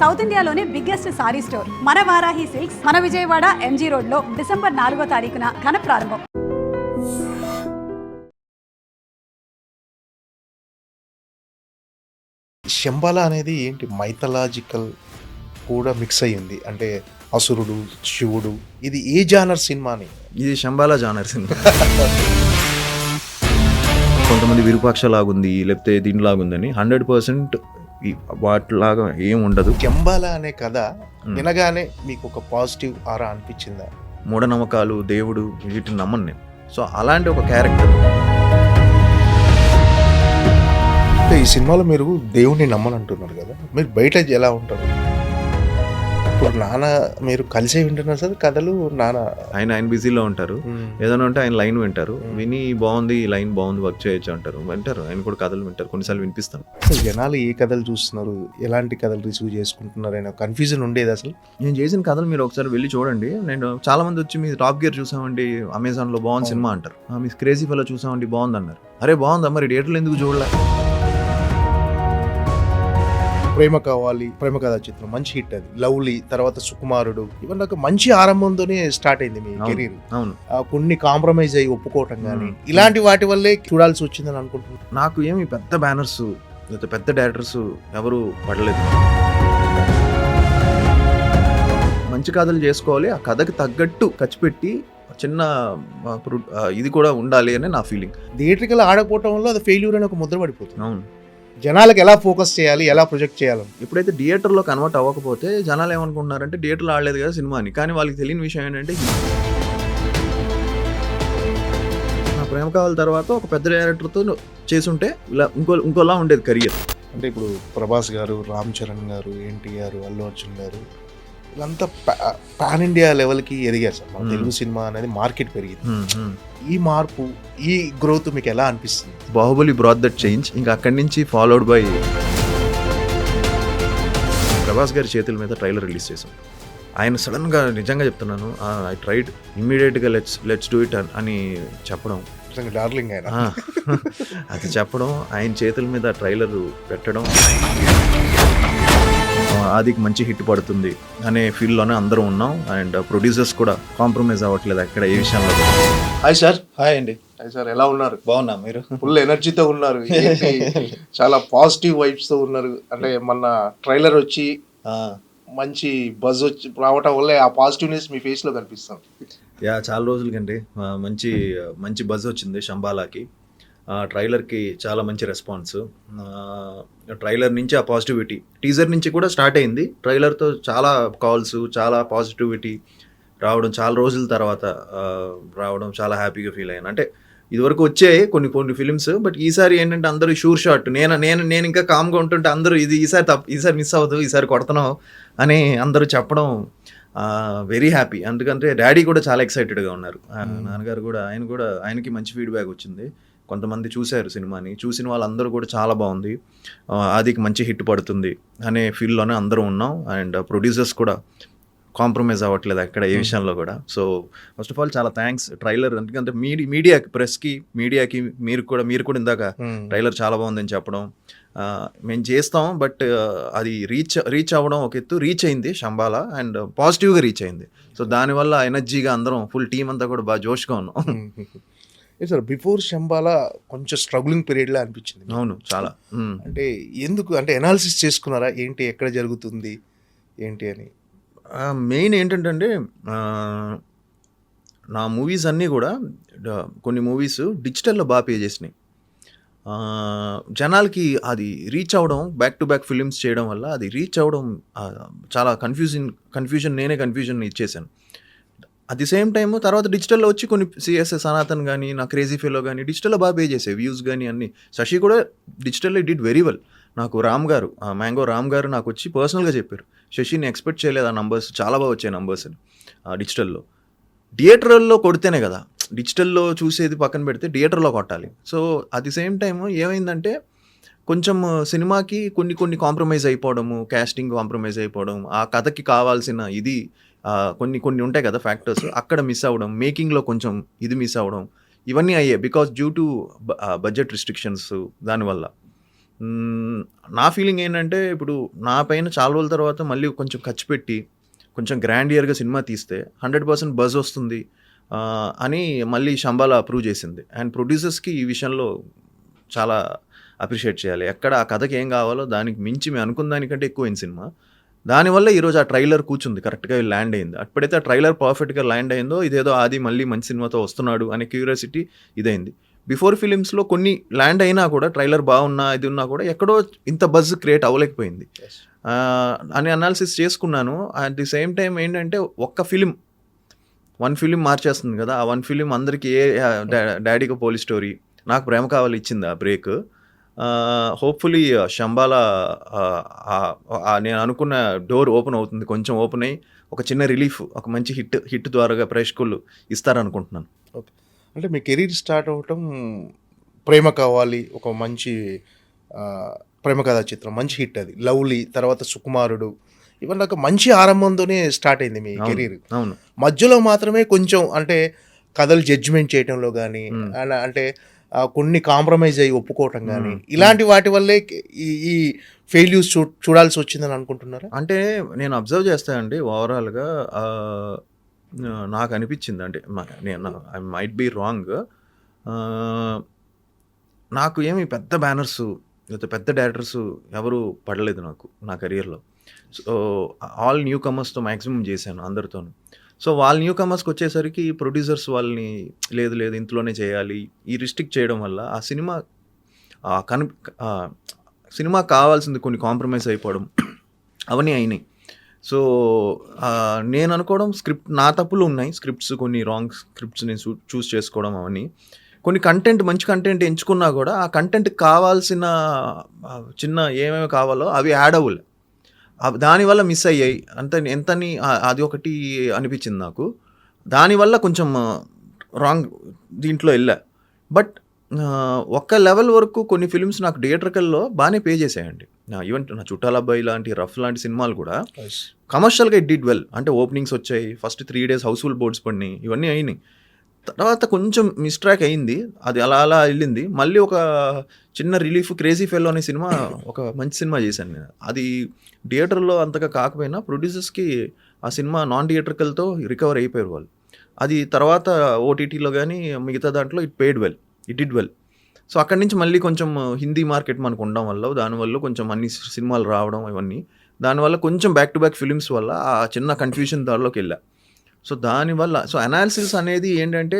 South ఇండియాలోనే biggest sorry store మన Varahi silks మన విజయవాడ ఎంజీ రోడ్ లో డిసెంబర్ 4వ తారీఖున ఘన ప్రారంభం. శంబాల అనేది ఏంటి, మైథలాజికల్ కూడా మిక్స్ అయ్యింది, అంటే అసురుడు శివుడు. ఇది ఏ జానర్ సినిమాని? ఇది శంబాల జానర్ సినిమా. కొంతమంది విరూపాక్ష లాగుంది లేకపోతే దీనిలాగుందని 100% వాటిలాగా ఏం ఉండదు. శంబాల అనే కథ వినగానే మీకు ఒక పాజిటివ్ ఆరా అనిపించిందా? మూఢనమ్మకాలు, దేవుడు వీటిని నమ్మను నేను. సో అలాంటి ఒక క్యారెక్టర్. ఈ సినిమాలో మీరు దేవుడిని నమ్మనంటున్నారు కదా, మీరు బయట ఎలా ఉంటారు? ఇప్పుడు నాన్న మీరు కలిసే వింటున్నారు సార్ కథలు? ఆయన బిజీలో ఉంటారు. ఏదైనా ఉంటే ఆయన లైన్ వింటారు, విని బాగుంది, ఈ లైన్ బాగుంది, వర్క్ చేయొచ్చు అంటారు, వింటారు. ఆయన కూడా కథలు వింటారు, కొన్నిసార్లు వినిపిస్తాను. అసలు జనాలు ఏ కథలు చూస్తున్నారు, ఎలాంటి కథలు రిసీవ్ చేసుకుంటున్నారు అనే కన్ఫ్యూజన్ ఉండేది అసలు. నేను చేసిన కథలు మీరు ఒకసారి వెళ్ళి చూడండి. నేను చాలా మంది వచ్చి మీ టాప్ గేర్ చూసామండి అమెజాన్లో బాగుంది సినిమా అంటారు, మీ క్రేజీ ఫెలో చూసామండి బాగుంది అన్నారు. అరే బాగుందా, మరి థియేటర్లో ఎందుకు చూడలే? ప్రేమ కావాలి, ప్రేమ కథా చిత్రం మంచి హిట్, అది లవ్లీ, తర్వాత సుకుమారుడు, ఇవన్నీ నాకు మంచి ఆరంభంతోనే స్టార్ట్ అయింది మీ కెరీర్. అవును, కొన్ని కాంప్రమైజ్ అయ్యి ఒప్పుకోవటం కానీ ఇలాంటి వాటి వల్లే చూడాల్సి వచ్చిందని అనుకుంటున్నాను. నాకు ఏమి పెద్ద బ్యానర్స్ లేకపోతే పెద్ద డైరెక్టర్స్ ఎవరు పడలేదు. మంచి కథలు చేసుకోవాలి, ఆ కథకి తగ్గట్టు ఖర్చు పెట్టి చిన్న ఇది కూడా ఉండాలి అని నా ఫీలింగ్. థియేటర్కి ఆడకపోవటం వల్ల అది ఫెయిల్యూర్ అని ఒక ముద్ర పడిపోతుంది. అవును, జనాలకు ఎలా ఫోకస్ చేయాలి, ఎలా ప్రొజెక్ట్ చేయాలి. ఎప్పుడైతే థియేటర్లో కన్వర్ట్ అవ్వకపోతే జనాలు ఏమనుకుంటున్నారంటే థియేటర్లో ఆడలేదు కదా సినిమాని. కానీ వాళ్ళకి తెలియని విషయం ఏంటంటే నా ప్రేమ కావాలి తర్వాత ఒక పెద్ద డైరెక్టర్తో చేసుంటే ఇలా ఇంకోలా ఉండేది కెరియర్. అంటే ఇప్పుడు ప్రభాస్ గారు, రామ్ చరణ్ గారు, ఎన్టీఆర్, అల్లు అర్జున్ గారు వీళ్ళంతా పాన్ ఇండియా లెవెల్కి ఎదిగారు సార్. మన తెలుగు సినిమా అనేది మార్కెట్ పెరిగింది. ఈ మార్పు, ఈ గ్రోత్ మీకు ఎలా అనిపిస్తుంది? Baahubali brought that change. ఇంకా అక్కడి నుంచి ఫాలోడ్ బై ప్రభాస్ గారి చేతుల మీద ట్రైలర్ రిలీజ్ చేశాం. ఆయన సడన్గా, నిజంగా చెప్తున్నాను, ఐ ట్రైడ్ ఇమ్మీడియట్గా లెట్స్ డూ ఇట్ అని చెప్పడం, డార్లింగ్ ఆయన అది చెప్పడం, ఆయన చేతుల మీద ట్రైలర్ పెట్టడం, ఆదికి మంచి హిట్ పడుతుంది అనే ఫీల్డ్లోనే అందరూ ఉన్నాం. అండ్ ప్రొడ్యూసర్స్ కూడా కాంప్రమైజ్ అవ్వట్లేదు అక్కడ ఏ విషయంలో. Hi sir. హాయ్ అండి. హాయ్ సార్, ఎలా ఉన్నారు? బాగున్నా, మీరు? ఫుల్ ఎనర్జీతో ఉన్నారు, చాలా పాజిటివ్ వైబ్స్తో ఉన్నారు. అంటే మొన్న ట్రైలర్ వచ్చి మంచి బజ్ వచ్చి రావటం వల్ల ఆ పాజిటివ్నెస్ మీ ఫేస్లో కనిపిస్తుంది. చాలా రోజులకండి మంచి బజ్ వచ్చింది శంబాలాకి. ట్రైలర్కి చాలా మంచి రెస్పాన్స్. ట్రైలర్ నుంచి ఆ పాజిటివిటీ టీజర్ నుంచి కూడా స్టార్ట్ అయింది. ట్రైలర్తో చాలా కాల్స్, చాలా పాజిటివిటీ రావడం, చాలా రోజుల తర్వాత రావడం చాలా హ్యాపీగా ఫీల్ అయ్యాను. అంటే ఇదివరకు వచ్చే కొన్ని ఫిలిమ్స్, బట్ ఈసారి ఏంటంటే అందరూ షూర్ షాట్, నేను ఇంకా కామ్గా ఉంటుంటే అందరూ ఈసారి మిస్ అవ్వదు, ఈసారి కొడుతున్నావు అని అందరూ చెప్పడం వెరీ హ్యాపీ. ఎందుకంటే డాడీ కూడా చాలా ఎక్సైటెడ్గా ఉన్నారు, నాన్నగారు కూడా. ఆయనకి మంచి ఫీడ్బ్యాక్ వచ్చింది. కొంతమంది చూశారు సినిమాని, చూసిన వాళ్ళందరూ కూడా చాలా బాగుంది, ఆదికి మంచి హిట్ పడుతుంది అనే ఫీల్డ్లోనే అందరూ ఉన్నాం. అండ్ ప్రొడ్యూసర్స్ కూడా కాంప్రమైజ్ అవ్వట్లేదు అక్కడ ఏ విషయంలో కూడా. సో ఫస్ట్ ఆఫ్ ఆల్ చాలా థ్యాంక్స్ ట్రైలర్. ఎందుకంటే మీడియాకి, ప్రెస్కి, మీడియాకి, మీరు కూడా ఇందాక ట్రైలర్ చాలా బాగుందని చెప్పడం, మేము చేస్తాం, బట్ అది రీచ్ అవ్వడం ఒక ఎత్తు. రీచ్ అయింది శంబాల, అండ్ పాజిటివ్గా రీచ్ అయింది. సో దానివల్ల ఎనర్జీగా అందరం ఫుల్ టీం అంతా కూడా బాగా జోష్గా ఉన్నాం. సార్, బిఫోర్ శంబాల కొంచెం స్ట్రగులింగ్ పీరియడ్లో అనిపించింది. అవును, చాలా. అంటే ఎందుకు, అంటే ఎనాలిసిస్ చేసుకున్నారా ఏంటి, ఎక్కడ జరుగుతుంది ఏంటి అని? మెయిన్ ఏంటంటే నా మూవీస్ అన్నీ కూడా, కొన్ని మూవీస్ డిజిటల్లో బాగా పే చేసినాయి. జనాలకి అది రీచ్ అవ్వడం, బ్యాక్ టు బ్యాక్ ఫిలిమ్స్ చేయడం వల్ల అది రీచ్ అవ్వడం చాలా కన్ఫ్యూజన్ నేనే కన్ఫ్యూజన్ ఇచ్చేసాను. అట్ ది సేమ్ టైమ్ తర్వాత డిజిటల్లో వచ్చి కొన్ని సిఎస్ఎస్ సనాతన్ కానీ, నా క్రేజీ ఫెలో కానీ డిజిటల్లో బాగా పే చేసే, వ్యూస్ కానీ అన్నీ. శశి కూడా డిజిటల్లో డిడ్ వెరీ వెల్. నాకు మ్యాంగో రామ్ గారు నాకు వచ్చి పర్సనల్గా చెప్పారు, శశిని ఎక్స్పెక్ట్ చేయలేదు ఆ నంబర్స్, చాలా బాగా వచ్చాయి నంబర్స్ డిజిటల్లో. థియేటర్లో కొడితేనే కదా, డిజిటల్లో చూసేది పక్కన పెడితే థియేటర్లో కొట్టాలి. So at the same time ఏమైందంటే కొంచెం సినిమాకి కొన్ని కాంప్రమైజ్ అయిపోవడము, క్యాస్టింగ్ కాంప్రమైజ్ అయిపోవడం, ఆ కథకి కావాల్సిన ఇది కొన్ని ఉంటాయి కదా ఫ్యాక్టర్స్, అక్కడ మిస్ అవ్వడం, మేకింగ్లో కొంచెం ఇది మిస్ అవ్వడం, ఇవన్నీ అయ్యాయి because due to budget restrictions. నా ఫీలింగ్ ఏంటంటే ఇప్పుడు నా పైన చాలా రోజుల తర్వాత మళ్ళీ కొంచెం ఖర్చు పెట్టి కొంచెం గ్రాండియర్గా సినిమా తీస్తే 100% బజ్ వస్తుంది అని మళ్ళీ శంబాలా అప్రూవ్ చేసింది. అండ్ ప్రొడ్యూసర్స్కి ఈ విషయంలో చాలా అప్రిషియేట్ చేయాలి. ఎక్కడ ఆ కథకి ఏం కావాలో దానికి మించి మేము అనుకున్న దానికంటే ఎక్కువైన సినిమా. దానివల్ల ఈరోజు ఆ ట్రైలర్ కూర్చుంది, కరెక్ట్గా ల్యాండ్ అయింది. అప్పుడైతే ఆ ట్రైలర్ పర్ఫెక్ట్గా ల్యాండ్ అయిందో ఇదేదో ఆది మళ్ళీ మంచి సినిమాతో వస్తున్నాడు అనే క్యూరియాసిటీ ఇదైంది. బిఫోర్ ఫిలిమ్స్లో కొన్ని ల్యాండ్ అయినా కూడా ట్రైలర్ బాగున్నా ఇది ఉన్నా కూడా ఎక్కడో ఇంత బజ్ క్రియేట్ అవ్వలేకపోయింది అని అనాలిసిస్ చేసుకున్నాను. అట్ ది సేమ్ టైం ఏంటంటే వన్ ఫిలిం మార్చేస్తుంది కదా, ఆ వన్ ఫిలిం అందరికీ డాడీకి పోలీస్ స్టోరీ, నాకు ప్రేమ కావాలి ఇచ్చింది ఆ బ్రేక్. హోప్ఫుల్లీ శంబాలా నేను అనుకున్న డోర్ ఓపెన్ అవుతుంది, కొంచెం ఓపెన్ అయ్యి ఒక చిన్న రిలీఫ్, ఒక మంచి హిట్ ద్వారా ప్రేక్షకులు ఇస్తారనుకుంటున్నాను. ఓకే, అంటే మీ కెరీర్ స్టార్ట్ అవ్వటం ప్రేమ కావాలి ఒక మంచి ప్రేమ కథా చిత్రం, మంచి హిట్ అది. లవ్లీ, తర్వాత సుకుమారుడు, ఇవన్నీ ఒక మంచి ఆరంభంతోనే స్టార్ట్ అయింది మీ కెరీర్. అవును, మధ్యలో మాత్రమే కొంచెం అంటే కథలు జడ్జిమెంట్ చేయడంలో కానీ అంటే కొన్ని కాంప్రమైజ్ అయ్యి ఒప్పుకోవటం కానీ ఇలాంటి వాటి వల్లే ఈ ఫెయిల్యూర్స్ చూడాల్సి వచ్చిందని అనుకుంటున్నారా? అంటే నేను అబ్జర్వ్ చేస్తానండి ఓవరాల్గా, నాకు అనిపించింది, అంటే నేను ఐ మైట్ బీ రాంగ్, నాకు ఏమి పెద్ద బ్యానర్స్ లేకపోతే పెద్ద డైరెక్టర్స్ ఎవరు పడలేదు నాకు నా కెరియర్లో. సో ఆల్ న్యూ కమర్స్తో మ్యాక్సిమం చేశాను అందరితోనూ. సో వాళ్ళ న్యూ కమర్స్కి వచ్చేసరికి ప్రొడ్యూసర్స్ వాళ్ళని లేదు ఇంట్లోనే చేయాలి ఈ రిస్ట్రిక్ట్ చేయడం వల్ల ఆ సినిమా కావాల్సింది కొన్ని కాంప్రమైజ్ అయిపోవడం అవన్నీ అయినాయి. సో నేను అనుకోవడం నా తప్పులు ఉన్నాయి, స్క్రిప్ట్స్ కొన్ని రాంగ్ స్క్రిప్ట్స్ నేను చూస్ చేసుకోవడం అవన్నీ. కొన్ని మంచి కంటెంట్ ఎంచుకున్నా కూడా ఆ కంటెంట్కి కావాల్సిన చిన్న ఏమేమి కావాలో అవి యాడ్ అవ్వలే, దానివల్ల మిస్ అయ్యాయి ఎంతని అది ఒకటి అనిపించింది నాకు. దానివల్ల కొంచెం రాంగ్ దీంట్లో వెళ్ళా. బట్ ఒక్క లెవెల్ వరకు కొన్ని ఫిల్మ్స్ నాకు థియేటర్కల్లో బాగానే పే చేసాయండి. ఈవెన్ నా చుట్టాల అబ్బాయి లాంటి రఫ్ లాంటి సినిమాలు కూడా కమర్షియల్గా ఇట్ డిడ్ వెల్. అంటే ఓపెనింగ్స్ వచ్చాయి, ఫస్ట్ 3 days హౌస్ఫుల్ బోర్డ్స్ పడినాయి, ఇవన్నీ అయినాయి. తర్వాత కొంచెం మిస్ట్రాక్ అయింది, అది అలా వెళ్ళింది. మళ్ళీ ఒక చిన్న రిలీఫ్ క్రేజీ ఫెల్లో అనే సినిమా ఒక మంచి సినిమా చేశాను నేను. అది థియేటర్లో అంతగా కాకపోయినా ప్రొడ్యూసర్స్కి ఆ సినిమా నాన్ థియేటర్కల్తో రికవర్ అయిపోయారు వాళ్ళు. అది తర్వాత ఓటీటీలో కానీ మిగతా దాంట్లో ఇట్ డిడ్ వెల్. సో అక్కడి నుంచి మళ్ళీ కొంచెం హిందీ మార్కెట్ మనకు ఉండడం వల్ల దానివల్ల కొంచెం అన్ని సినిమాలు రావడం ఇవన్నీ, దానివల్ల కొంచెం బ్యాక్ టు బ్యాక్ ఫిలిమ్స్ వల్ల ఆ చిన్న కన్ఫ్యూజన్ దారిలోకి వెళ్ళా. సో దానివల్ల అనాలిసిస్ అనేది ఏంటంటే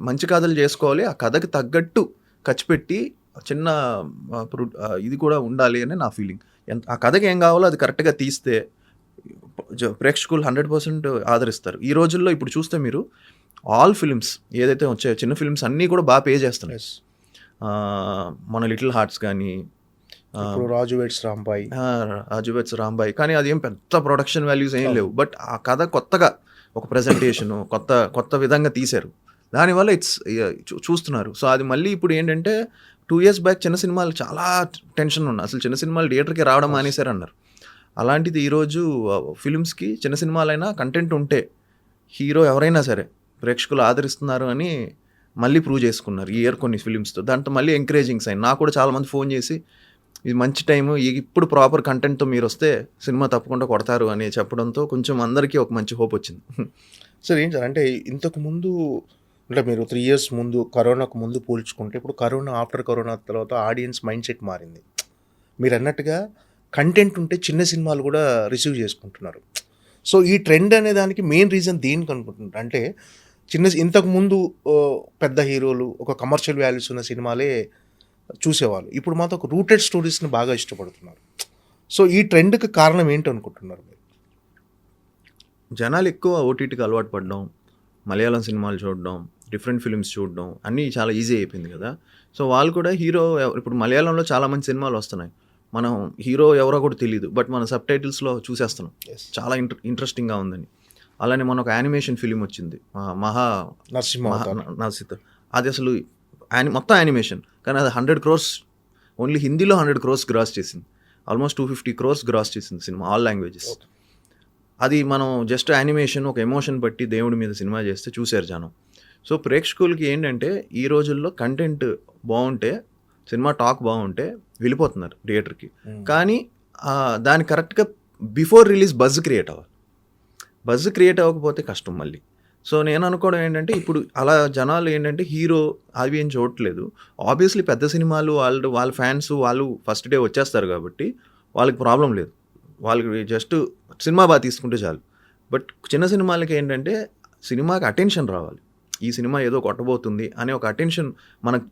మంచి కథలు చేసుకోవాలి, ఆ కథకి తగ్గట్టు ఖర్చు పెట్టి చిన్న ఇది కూడా ఉండాలి అని నా ఫీలింగ్. ఆ కథకి ఏం కావాలో అది కరెక్ట్గా తీస్తే ప్రేక్షకులు 100% ఆదరిస్తారు. ఈ రోజుల్లో ఇప్పుడు చూస్తే మీరు ఆల్ ఫిలిమ్స్ ఏదైతే వచ్చాయో చిన్న ఫిలిమ్స్ అన్నీ కూడా బాగా పే చేస్తున్నాయి. మన లిటిల్ హార్ట్స్ కానీ రాజు వెడ్స్ రాంబాయ్ కానీ అది ఏం పెద్ద ప్రొడక్షన్ వాల్యూస్ ఏం లేవు. బట్ ఆ కథ కొత్తగా ఒక ప్రెజెంటేషను కొత్త విధంగా తీశారు, దానివల్ల చూస్తున్నారు. సో అది మళ్ళీ ఇప్పుడు ఏంటంటే 2 years బ్యాక్ చిన్న సినిమాలు చాలా టెన్షన్ ఉన్నాయి, అసలు చిన్న సినిమాలు థియేటర్కి రావడం మానేశారు అన్నారు. అలాంటిది ఈరోజు ఫిలిమ్స్కి చిన్న సినిమాలైనా కంటెంట్ ఉంటే హీరో ఎవరైనా సరే ప్రేక్షకులు ఆదరిస్తున్నారు అని మళ్ళీ ప్రూవ్ చేసుకున్నారు ఈ ఇయర్ కొన్ని ఫిలిమ్స్తో. దాంట్లో మళ్ళీ ఎంకరేజింగ్ సైన్. నాకు కూడా చాలామంది ఫోన్ చేసి ఇది మంచి టైము, ఇప్పుడు ప్రాపర్ కంటెంట్తో మీరు వస్తే సినిమా తప్పకుండా కొడతారు అని చెప్పడంతో కొంచెం అందరికీ ఒక మంచి హోప్ వచ్చింది. సార్ ఏం సార్ అంటే ఇంతకు ముందు అంటే మీరు 3 years ముందు కరోనాకు ముందు పోల్చుకుంటే ఇప్పుడు ఆఫ్టర్ కరోనా తర్వాత ఆడియన్స్ మైండ్ సెట్ మారింది. మీరు అన్నట్టుగా కంటెంట్ ఉంటే చిన్న సినిమాలు కూడా రిసీవ్ చేసుకుంటున్నారు. సో ఈ ట్రెండ్ అనే దానికి మెయిన్ రీజన్ దేనికి అనుకుంటున్నారు అంటే ఇంతకు ముందు పెద్ద హీరోలు ఒక కమర్షియల్ వాల్యూస్ ఉన్న సినిమాలే చూసేవాళ్ళు, ఇప్పుడు మాత్రం ఒక రూటెడ్ స్టోరీస్ని బాగా ఇష్టపడుతున్నారు. సో ఈ ట్రెండ్కి కారణం ఏంటి అనుకుంటున్నారు మీరు? జనాలు ఎక్కువ ఓటీటీకి అలవాటు పడడం, మలయాళం సినిమాలు చూడడం, డిఫరెంట్ ఫిలిమ్స్ చూడడం అన్నీ చాలా ఈజీ అయిపోయింది కదా. సో వాళ్ళు కూడా హీరో ఇప్పుడు మలయాళంలో చాలా మంచి సినిమాలు వస్తున్నాయి, మనం హీరో ఎవరో కూడా తెలియదు, బట్ మన సబ్ టైటిల్స్లో చూసేస్తున్నాం చాలా ఇంట్రెస్టింగ్గా ఉందని. అలానే మన ఒక యానిమేషన్ ఫిలిం వచ్చింది నరసింహ, అది అసలు మొత్తం యానిమేషన్ కానీ అది 100 crores ఓన్లీ హిందీలో 100 crores గ్రాస్ చేసింది, ఆల్మోస్ట్ 250 crores గ్రాస్ చేసింది సినిమా ఆల్ లాంగ్వేజెస్. అది మనం జస్ట్ యానిమేషన్ ఒక ఎమోషన్ బట్టి దేవుడి మీద సినిమా చేస్తే చూశారు జనం. సో ప్రేక్షకులకి ఏంటంటే ఈ రోజుల్లో కంటెంట్ బాగుంటే, సినిమా టాక్ బాగుంటే వెళ్ళిపోతున్నారు థియేటర్కి. కానీ దాని కరెక్ట్గా బిఫోర్ రిలీజ్ బజ్ క్రియేట్ అవ్వాలి. బజ్ క్రియేట్ అవ్వకపోతే కష్టం మళ్ళీ. సో నేను అనుకోవడం ఏంటంటే ఇప్పుడు అలా జనాలు ఏంటంటే హీరో అవి ఏం చూడట్లేదు. ఆబ్వియస్లీ పెద్ద సినిమాలు వాళ్ళ ఫ్యాన్స్ వాళ్ళు ఫస్ట్ డే వచ్చేస్తారు కాబట్టి వాళ్ళకి ప్రాబ్లం లేదు, వాళ్ళకి జస్ట్ సినిమా బాగా తీసుకుంటే చాలు. బట్ చిన్న సినిమాలకి ఏంటంటే సినిమాకి అటెన్షన్ రావాలి, ఈ సినిమా ఏదో కొట్టబోతుంది అనే ఒక అటెన్షన్ మనకు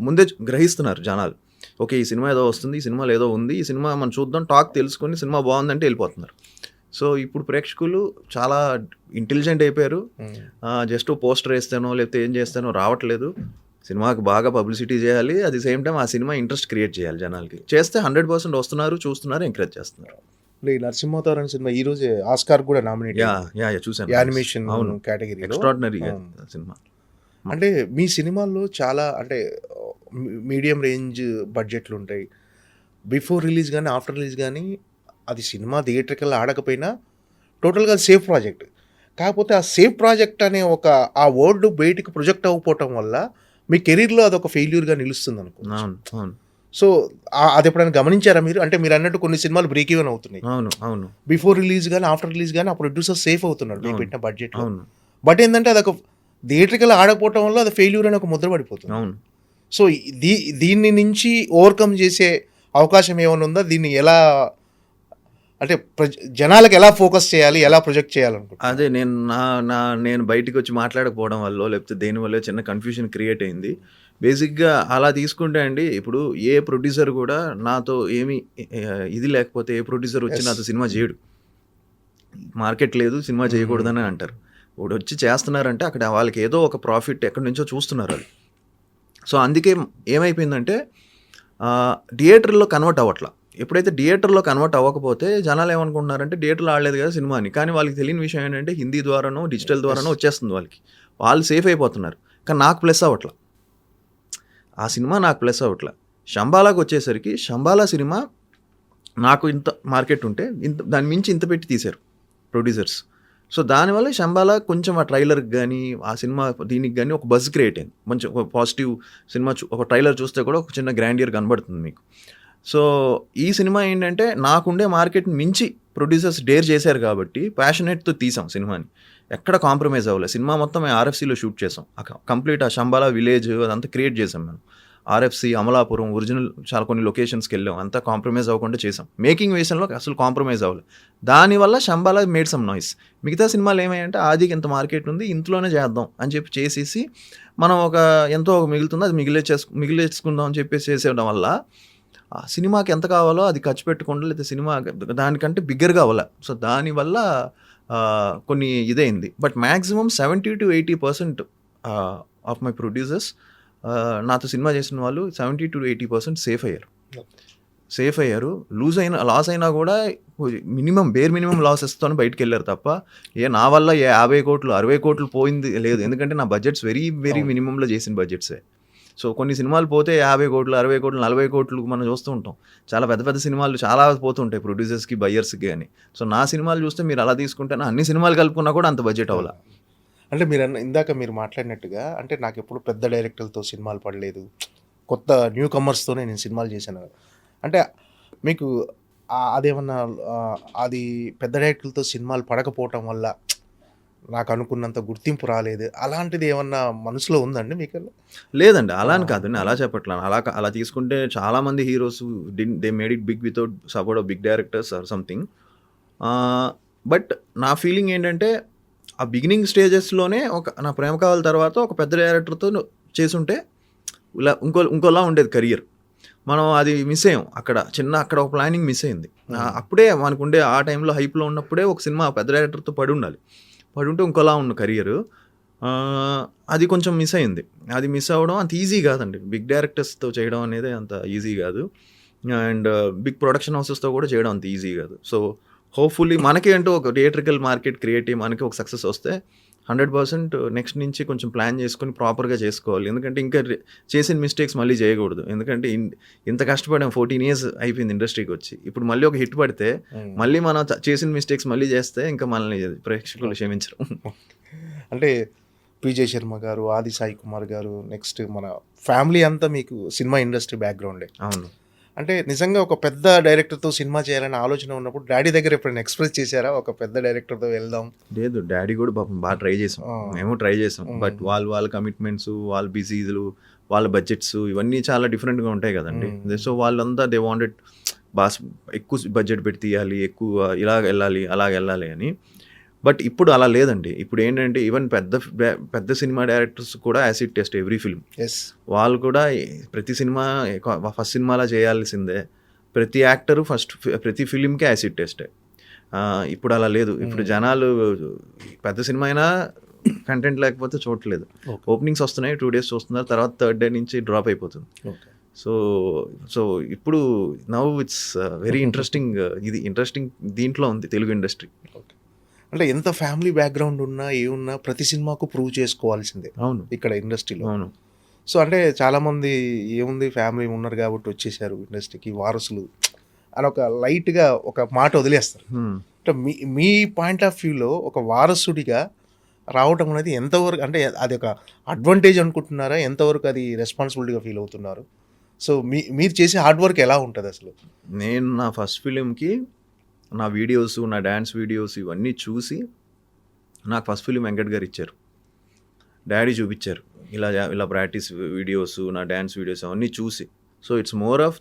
ముందే గ్రహిస్తున్నారు జనాలు. ఓకే ఈ సినిమా ఏదో వస్తుంది, ఈ సినిమాలో ఏదో ఉంది, ఈ సినిమా మనం చూద్దాం, టాక్ తెలుసుకొని సినిమా బాగుందంటే వెళ్ళిపోతున్నారు. సో ఇప్పుడు ప్రేక్షకులు చాలా ఇంటెలిజెంట్ అయిపోయారు. జస్ట్ పోస్టర్ వేస్తానో లేకపోతే ఏం చేస్తానో రావట్లేదు, సినిమాకి బాగా పబ్లిసిటీ చేయాలి, అట్ ది సేమ్ టైం ఆ సినిమా ఇంట్రెస్ట్ క్రియేట్ చేయాలి జనాలకి. చేస్తే 100% వస్తున్నారు, చూస్తున్నారు, ఎంకరేజ్ చేస్తున్నారు. ఈ నరసింహావతారం సినిమా ఈ రోజే ఆస్కార్ కూడా నామినేట్ చూసాను, యానిమేషన్ కేటగిరీ, ఎక్స్ట్రాడినరీ సినిమా. అంటే మీ సినిమాల్లో చాలా అంటే మీడియం రేంజ్ బడ్జెట్లు ఉంటాయి. బిఫోర్ రిలీజ్ కానీ ఆఫ్టర్ రిలీజ్ కానీ అది సినిమా థియేటర్కల్ ఆడకపోయినా టోటల్గా సేఫ్ ప్రాజెక్ట్. కాకపోతే ఆ సేఫ్ ప్రాజెక్ట్ అనే ఆ వర్డ్ బయటికి ప్రొజెక్ట్ అవ్వకపోవటం వల్ల మీ కెరీర్లో అదొక ఫెయిల్యూర్గా నిలుస్తుంది అనుకో. అవును. సో అది ఎప్పుడైనా గమనించారా మీరు? అంటే మీరు అన్నట్టు కొన్ని సినిమాలు బ్రేక్ ఈవెన్ అవుతున్నాయి. అవును. బిఫోర్ రిలీజ్ కానీ ఆఫ్టర్ రిలీజ్ కానీ ఆ ప్రొడ్యూసర్ సేఫ్ అవుతున్నాడు మీకు పెట్టిన బడ్జెట్. అవును. బట్ ఏంటంటే అదొక థియేటర్కల్ ఆడకపోవటం వల్ల అది ఫెయిల్యూర్ అని ఒక ముద్ర పడిపోతుంది. అవును. సో దీన్ని నుంచి ఓవర్కమ్ చేసే అవకాశం ఏమైనా ఉందా? దీన్ని ఎలా అంటే జనాలకు ఎలా ఫోకస్ చేయాలి, ఎలా ప్రొజెక్ట్ చేయాలనుకుంటున్నాను. అదే నేను బయటికి వచ్చి మాట్లాడకపోవడం వల్ల లేకపోతే దేనివల్ల చిన్న కన్ఫ్యూజన్ క్రియేట్ అయింది. బేసిక్గా అలా తీసుకుంటే అండి, ఇప్పుడు ఏ ప్రొడ్యూసర్ కూడా నాతో ఏమి ఇది లేకపోతే ఏ ప్రొడ్యూసర్ వచ్చి నాతో సినిమా చేయడు. మార్కెట్ లేదు, సినిమా చేయకూడదని అంటారు. ఇప్పుడు వచ్చి చేస్తున్నారంటే అక్కడ వాళ్ళకి ఏదో ఒక ప్రాఫిట్ ఎక్కడి నుంచో చూస్తున్నారు వాళ్ళు. సో అందుకే ఏమైపోయిందంటే థియేటర్లో కన్వర్ట్ అవ్వట్లా. ఎప్పుడైతే థియేటర్లో కన్వర్ట్ అవ్వకపోతే జనాలు ఏమనుకుంటున్నారంటే థియేటర్లో ఆడలేదు కదా సినిమాని. కానీ వాళ్ళకి తెలియని విషయం ఏంటంటే హిందీ ద్వారానో డిజిటల్ ద్వారానో వచ్చేస్తుంది వాళ్ళకి, వాళ్ళు సేఫ్ అయిపోతున్నారు. కానీ నాకు ప్లస్ అవ్వట్లా, ఆ సినిమా నాకు ప్లస్ అవ్వట్లా. శంబాలాకి వచ్చేసరికి శంబాలా సినిమా నాకు ఇంత మార్కెట్ ఉంటే దాని మించి ఇంత పెట్టి తీశారు ప్రొడ్యూసర్స్. సో దానివల్ల శంబాలా కొంచెం ఆ ట్రైలర్కి కానీ ఆ సినిమా దీనికి కానీ ఒక బజ్ క్రియేట్ అయింది. మంచి ఒక పాజిటివ్ సినిమా. ఒక ట్రైలర్ చూస్తే కూడా ఒక చిన్న గ్రాండియర్ కనబడుతుంది మీకు. సో ఈ సినిమా ఏంటంటే నాకుండే మార్కెట్ని మించి ప్రొడ్యూసర్స్ డేర్ చేశారు కాబట్టి ప్యాషనేట్తో తీసాం సినిమాని. ఎక్కడ కాంప్రమైజ్ అవ్వలేదు. సినిమా మొత్తం మేము ఆర్ఎఫ్సీలో షూట్ చేసాం. కంప్లీట్ ఆ శంబాలా విలేజ్ అదంతా క్రియేట్ చేసాం మేము. ఆర్ఎఫ్సీ, అమలాపురం, ఒరిజినల్ చాలా కొన్ని లొకేషన్స్కి వెళ్ళాం. అంతా కాంప్రమైజ్ అవ్వకుండా చేసాం. మేకింగ్ విషయంలో అసలు కాంప్రమైజ్ అవ్వలేదు. దానివల్ల శంబాలా మేడ్ సమ్ నాయిస్. మిగతా సినిమాలు ఏమయ్యంటే ఆదికి ఇంత మార్కెట్ ఉంది, ఇంట్లోనే చేద్దాం అని చెప్పి చేసేసి మనం ఎంతో మిగులుతుంది అది మిగిలేసుకుందాం అని చెప్పేసి చేసేయడం వల్ల ఆ సినిమాకి ఎంత కావాలో అది ఖర్చు పెట్టకుండా, లేదా సినిమా దానికంటే బిగ్గర్గా అవ్వాలి. సో దానివల్ల కొన్ని ఇదైంది. But maximum 70 to 80% of my producers నాతో సినిమా చేసిన వాళ్ళు 70 to 80% సేఫ్ అయ్యారు. లాస్ అయినా కూడా బేర్ మినిమం లాసెస్తో బయటకు వెళ్ళారు తప్ప నా వల్ల 50 కోట్లు 60 కోట్లు పోయింది లేదు. ఎందుకంటే నా బడ్జెట్స్ వెరీ మినిమంలో చేసిన బడ్జెట్సే. సో కొన్ని సినిమాలు పోతే 50 కోట్లు 60 కోట్లు 40 కోట్లు మనం చూస్తూ ఉంటాం. చాలా పెద్ద సినిమాలు చాలా పోతుంటాయి ప్రొడ్యూసర్స్కి, బయ్యర్స్కి కానీ. సో నా సినిమాలు చూస్తే మీరు అలా తీసుకుంటే అన్ని సినిమాలు కలుపుకున్నా కూడా అంత బడ్జెట్ అవ్వాలి. అంటే ఇందాక మీరు మాట్లాడినట్టుగా అంటే నాకు ఎప్పుడు పెద్ద డైరెక్టర్లతో సినిమాలు పడలేదు, కొత్త న్యూ కమర్స్తోనే నేను సినిమాలు చేశాను. అంటే మీకు అదేమన్నా అది పెద్ద డైరెక్టర్లతో సినిమాలు పడకపోవటం వల్ల నాకు అనుకున్నంత గుర్తింపు రాలేదు, అలాంటిది ఏమన్నా మనసులో ఉందండి మీకు? లేదండి, అలా అని కాదు, నేను అలా చెప్పట్లేదు. అలా తీసుకుంటే చాలామంది heroes they made it big without support of big directors or something. But నా ఫీలింగ్ ఏంటంటే ఆ బిగినింగ్ స్టేజెస్లోనే నా ప్రేమ కావాల తర్వాత ఒక పెద్ద డైరెక్టర్తో చేసుంటే ఇంకోలా ఉండేది కెరియర్. మనం అది మిస్ అయ్యాం. అక్కడ ఒక ప్లానింగ్ మిస్ అయింది. అప్పుడే మనకుండే ఆ టైంలో హైప్లో ఉన్నప్పుడే ఒక సినిమా పెద్ద డైరెక్టర్తో పడి ఉంటే ఇంకోలా ఉన్న కెరియర్. అది కొంచెం మిస్ అయింది. అది మిస్ అవ్వడం అంత ఈజీ కాదండి. బిగ్ డైరెక్టర్స్తో చేయడం అనేది అంత ఈజీ కాదు. అండ్ బిగ్ ప్రొడక్షన్ హౌసెస్తో కూడా చేయడం అంత ఈజీ కాదు. సో హోప్ఫుల్లీ మనకి అంటూ ఒక థియేట్రికల్ మార్కెట్ క్రియేట్ అయ్యి మనకి ఒక సక్సెస్ వస్తే 100% నెక్స్ట్ నుంచి కొంచెం ప్లాన్ చేసుకొని ప్రాపర్గా చేసుకోవాలి. ఎందుకంటే ఇంకా చేసిన మిస్టేక్స్ మళ్ళీ చేయకూడదు. ఎందుకంటే ఇంత కష్టపడాం, 14 years అయిపోయింది ఇండస్ట్రీకి వచ్చి. ఇప్పుడు మళ్ళీ ఒక హిట్ పడితే మళ్ళీ మనం చేసిన మిస్టేక్స్ మళ్ళీ చేస్తే ఇంకా మనల్ని ప్రేక్షకులు క్షమించరు. అంటే పిజే శర్మ గారు, ఆది సాయి కుమార్ గారు, నెక్స్ట్ మన ఫ్యామిలీ అంతా మీకు సినిమా ఇండస్ట్రీ బ్యాక్గ్రౌండే. అవును. అంటే నిజంగా ఒక పెద్ద డైరెక్టర్తో సినిమా చేయాలనే ఆలోచన ఉన్నప్పుడు డాడీ దగ్గర ఎప్పుడైనా ఎక్స్ప్రెస్ చేశారా, ఒక పెద్ద డైరెక్టర్తో వెళ్దాం? లేదు, డాడీ కూడా పాపం బాగా ట్రై చేసాం, మేము ట్రై చేసాం. బట్ వాళ్ళ కమిట్మెంట్స్, వాళ్ళ బిజీలు, వాళ్ళ బడ్జెట్స్ ఇవన్నీ చాలా డిఫరెంట్గా ఉంటాయి కదండి. సో వాళ్ళంతా దే వాంటెడ్ ఎక్కువ బడ్జెట్ పెట్టి తీయాలి, ఎక్కువ ఇలాగ వెళ్ళాలి అలాగ వెళ్ళాలి అని. బట్ ఇప్పుడు అలా లేదండి. ఇప్పుడు ఏంటంటే ఈవెన్ పెద్ద సినిమా డైరెక్టర్స్ కూడా యాసిడ్ టెస్ట్ ఎవ్రీ ఫిల్మ్. వాళ్ళు కూడా ప్రతి సినిమా ఫస్ట్ సినిమాలా చేయాల్సిందే. ప్రతి యాక్టరు ప్రతి ఫిలింకి యాసిడ్ టెస్టే. ఇప్పుడు అలా లేదు. ఇప్పుడు జనాలు పెద్ద సినిమా అయినా కంటెంట్ లేకపోతే చూడట్లేదు. ఓపెనింగ్స్ వస్తున్నాయి, 2 days చూస్తున్నారు, తర్వాత 3rd day నుంచి డ్రాప్ అయిపోతుంది. సో ఇప్పుడు నౌ ఇట్స్ వెరీ ఇంట్రెస్టింగ్. ఇది ఇంట్రెస్టింగ్ దీంట్లో ఉంది తెలుగు ఇండస్ట్రీ. అంటే ఎంత ఫ్యామిలీ బ్యాక్గ్రౌండ్ ఉన్నా ఏమున్నా ప్రతి సినిమాకు ప్రూవ్ చేసుకోవాల్సిందే. అవును, ఇక్కడ ఇండస్ట్రీలో. అవును. సో అంటే చాలామంది ఏముంది ఫ్యామిలీ ఉన్నారు కాబట్టి వచ్చేసారు ఇండస్ట్రీకి వారసులు అని ఒక లైట్గా ఒక మాట వదిలేస్తారు. అంటే మీ పాయింట్ ఆఫ్ వ్యూలో ఒక వారసుడిగా రావటం అనేది ఎంతవరకు, అంటే అది ఒక అడ్వాంటేజ్ అనుకుంటున్నారా, ఎంతవరకు అది రెస్పాన్సిబిలిటీగా ఫీల్ అవుతున్నారు? సో మీరు చేసే హార్డ్ వర్క్ ఎలా ఉంటుంది అసలు? నేను నా ఫస్ట్ ఫిలింకి నా వీడియోస్, నా డ్యాన్స్ వీడియోస్ ఇవన్నీ చూసి నాకు ఫస్ట్ ఫిలిం వెంకట్ గారు ఇచ్చారు. డాడీ చూపించారు ఇలా ప్రాక్టీస్ వీడియోస్, నా డ్యాన్స్ వీడియోస్ అవన్నీ చూసి. సో ఇట్స్ మోర్ ఆఫ్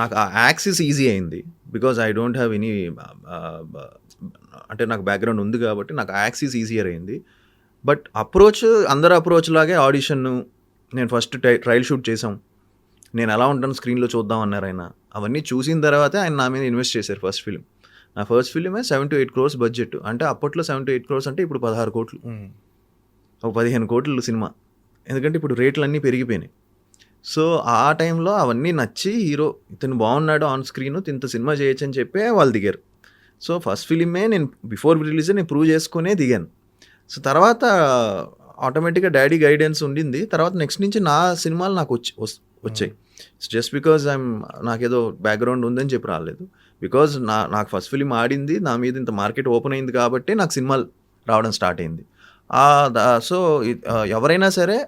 నాకు ఆ యాక్సిస్ ఈజీ అయింది because I don't have any, అంటే నాకు బ్యాక్గ్రౌండ్ ఉంది కాబట్టి నాకు యాక్సిస్ ఈజియర్ అయింది. బట్ అప్రోచ్ అందరు అప్రోచ్ లాగే ఆడిషన్, నేను ఫస్ట్ ట్రయల్ షూట్ చేసాం, నేను ఎలా ఉంటాను స్క్రీన్లో చూద్దాం అన్నారు ఆయన. అవన్నీ చూసిన తర్వాతే ఆయన నా మీద ఇన్వెస్ట్ చేశారు. ఫస్ట్ ఫిలిం, నా ఫస్ట్ ఫిలిమే 7 to 8 crores బడ్జెట్. అంటే అప్పట్లో 7 to 8 crores అంటే ఇప్పుడు 16 కోట్లు, ఒక 15 కోట్లు సినిమా. ఎందుకంటే ఇప్పుడు రేట్లు అన్నీ పెరిగిపోయినాయి. సో ఆ టైంలో అవన్నీ నచ్చి హీరో ఇతను బాగున్నాడు ఆన్ స్క్రీన్, ఇంత సినిమా చేయొచ్చు అని చెప్పి వాళ్ళు దిగారు. సో ఫస్ట్ ఫిలిమే నేను బిఫోర్ రిలీజ్ నేను ప్రూవ్ చేసుకునే దిగాను. సో తర్వాత ఆటోమేటిక్గా డాడీ గైడెన్స్ ఉండింది. తర్వాత నెక్స్ట్ నుంచి నా సినిమాలు నాకు వచ్చాయి. జస్ట్ బికాజ్ నాకేదో బ్యాక్గ్రౌండ్ ఉందని చెప్పి రాలేదు. బికాజ్ నాకు ఫస్ట్ ఫిలిం ఆడింది, నా మీద ఇంత మార్కెట్ ఓపెన్ అయింది కాబట్టి నాకు సినిమాలు రావడం స్టార్ట్ అయింది. సో ఎవరైనా సరే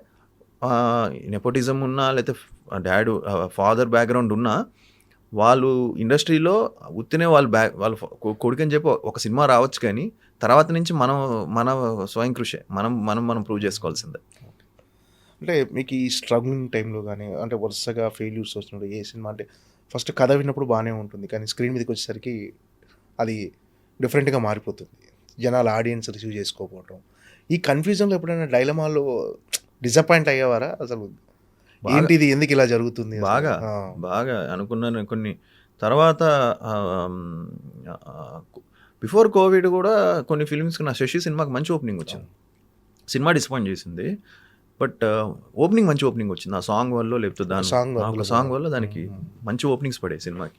నెపోటిజం ఉన్నా లేకపోతే ఫాదర్ బ్యాక్గ్రౌండ్ ఉన్నా వాళ్ళు ఇండస్ట్రీలో ఉత్తినే వాళ్ళ కొడుకని చెప్పి ఒక సినిమా రావచ్చు, కానీ తర్వాత నుంచి మన స్వయం కృషి మనం ప్రూవ్ చేసుకోవాల్సిందే. అంటే మీకు ఈ స్ట్రగ్లింగ్ టైంలో కానీ, అంటే వరుసగా ఫెయిల్యూర్స్ వస్తున్నప్పుడు ఏ సినిమా, అంటే ఫస్ట్ కథ విన్నప్పుడు బాగానే ఉంటుంది, కానీ స్క్రీన్ మీదకి వచ్చేసరికి అది డిఫరెంట్గా మారిపోతుంది, జనాలు ఆడియన్స్ రిసీవ్ చేసుకోకపోవటం. ఈ కన్ఫ్యూజన్లో ఎప్పుడైనా డైలమాలో డిసప్పాయింట్ అయ్యేవారా? అసలు ఏంటిది, ఎందుకు ఇలా జరుగుతుంది? బాగా అనుకున్నాను కొన్ని. తర్వాత బిఫోర్ కోవిడ్ కూడా కొన్ని ఫిల్మ్స్కి నా శశి సినిమాకి మంచి ఓపెనింగ్ వచ్చింది. సినిమా డిసప్పాయింట్ చేసింది, బట్ ఓపెనింగ్ మంచి ఓపెనింగ్ వచ్చింది. ఆ సాంగ్ వల్ల లేకపోతే సాంగ్ వల్ల దానికి మంచి ఓపెనింగ్స్ పడే సినిమాకి.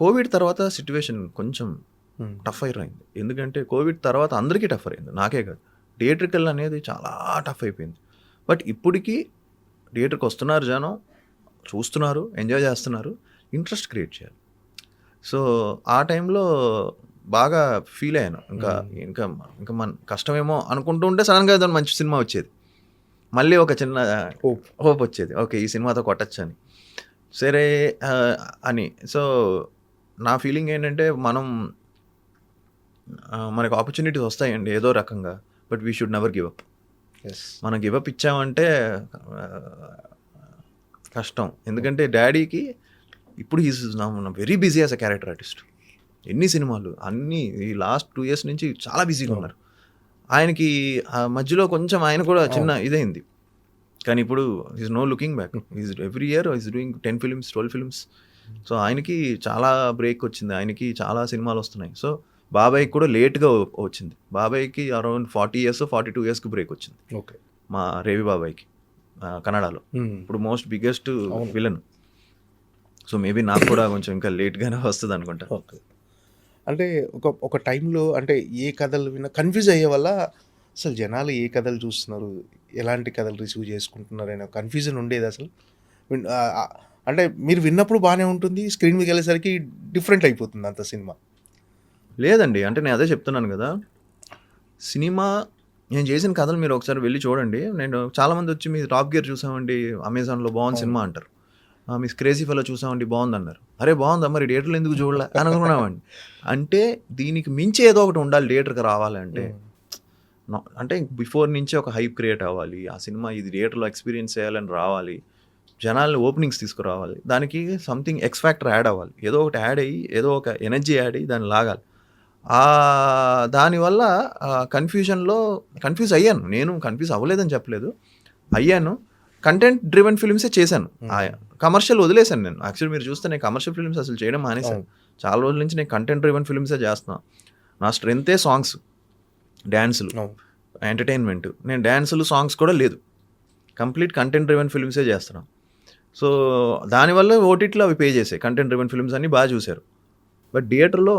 కోవిడ్ తర్వాత సిచ్యువేషన్ కొంచెం టఫ్ అయింది. ఎందుకంటే కోవిడ్ తర్వాత అందరికీ టఫ్ అయింది, నాకే కాదు. థియేట్రికల్ అనేది చాలా టఫ్ అయిపోయింది. బట్ ఇప్పటికీ థియేటర్కి వస్తున్నారు జనం, చూస్తున్నారు, ఎంజాయ్ చేస్తున్నారు, ఇంట్రెస్ట్ క్రియేట్ చేయాలి. సో ఆ టైంలో బాగా ఫీల్ అయ్యాను. ఇంకా మన కష్టమేమో అనుకుంటూ ఉంటే సడన్గా ఏదైనా మంచి సినిమా వచ్చేది, మళ్ళీ ఒక చిన్న హోప్ వచ్చేది, ఓకే ఈ సినిమాతో కొట్టచ్చు అని, సరే అని. సో నా ఫీలింగ్ ఏంటంటే మనకు ఆపర్చునిటీస్ వస్తాయండి ఏదో రకంగా, but we should never give up. మనం గివ్ అప్ ఇచ్చామంటే కష్టం. ఎందుకంటే డాడీకి ఇప్పుడు he's very busy as a character artist. ఎన్ని సినిమాలు అన్నీ ఈ లాస్ట్ 2 years నుంచి చాలా బిజీగా ఉన్నారు. ఆయనకి మధ్యలో కొంచెం ఆయన కూడా చిన్న ఇదైంది, కానీ ఇప్పుడు is no looking back. Is every year is doing 10 films 12 films. So ఆయనకి చాలా బ్రేక్ వచ్చింది, ఆయనకి చాలా సినిమాలు వస్తున్నాయి. సో బాబాయ్కి కూడా లేట్గా వచ్చింది. బాబాయ్కి అరౌండ్ 40 years 42 yearsకి బ్రేక్ వచ్చింది. ఓకే, మా రేవి బాబాయ్కి కన్నడలో ఇప్పుడు most biggest villain. So maybe నాకు కూడా కొంచెం ఇంకా లేట్గానే వస్తుంది అనుకుంటా. ఓకే, అంటే ఒక టైంలో అంటే ఏ కథలు విన్నా కన్ఫ్యూజ్ అయ్యే వల్ల అసలు జనాలు ఏ కథలు చూస్తున్నారు, ఎలాంటి కథలు రిసీవ్ చేసుకుంటున్నారు అనే కన్ఫ్యూజన్ ఉండేది అసలు. అంటే మీరు విన్నప్పుడు బాగానే ఉంటుంది, స్క్రీన్ మీదకి వెళ్ళేసరికి డిఫరెంట్ అయిపోతుంది అంత సినిమా. లేదండి, అంటే నేను అదే చెప్తున్నాను కదా, సినిమా నేను చేసిన కథలు మీరు ఒకసారి వెళ్ళి చూడండి. నేను చాలామంది వచ్చి మీ టాప్ గేర్ చూసామండి అమెజాన్లో బాగుంది సినిమా అంటారు. మీ క్రేజీ ఫెలో చూసామండి బాగుంది అన్నారు. అరే బాగుందా మరి థియేటర్లో ఎందుకు చూడలే అనుకున్నామండి. అంటే దీనికి మించి ఏదో ఒకటి ఉండాలి థియేటర్కి రావాలంటే. అంటే బిఫోర్ నుంచే ఒక హైప్ క్రియేట్ అవ్వాలి, ఆ సినిమా ఇది థియేటర్లో ఎక్స్పీరియన్స్ చేయాలని రావాలి, జనాల్ని ఓపెనింగ్స్ తీసుకురావాలి, దానికి సంథింగ్ ఎక్స్ ఫ్యాక్టర్ యాడ్ అవ్వాలి, ఏదో ఒకటి యాడ్ అయ్యి ఏదో ఒక ఎనర్జీ యాడ్ అయ్యి దాన్ని లాగాలి. దానివల్ల కన్ఫ్యూజన్లో కన్ఫ్యూజ్ అయ్యాను. నేను కన్ఫ్యూజ్ అవ్వలేదని చెప్పలేదు, అయ్యాను. కంటెంట్ డ్రివెన్ ఫిల్మ్సే చేశాను, కమర్షియల్ వదిలేశాను నేను. యాక్చువల్లీ మీరు చూస్తే నేను కమర్షియల్ ఫిల్మ్స్ అసలు చేయడం మానేశాను. చాలా రోజుల నుంచి నేను కంటెంట్ డ్రివెన్ ఫిల్మ్సే చేస్తున్నాను. నా స్ట్రెంతే సాంగ్స్, డ్యాన్సులు, ఎంటర్టైన్మెంట్. నేను డ్యాన్సులు సాంగ్స్ కూడా లేదు, కంప్లీట్ కంటెంట్ డ్రివెన్ ఫిల్మ్సే చేస్తున్నాను. సో దానివల్ల ఓటీటీలో అవి పే చేసాయి. కంటెంట్ డ్రివెన్ ఫిల్మ్స్ అన్నీ బాగా చూశారు, బట్ థియేటర్లో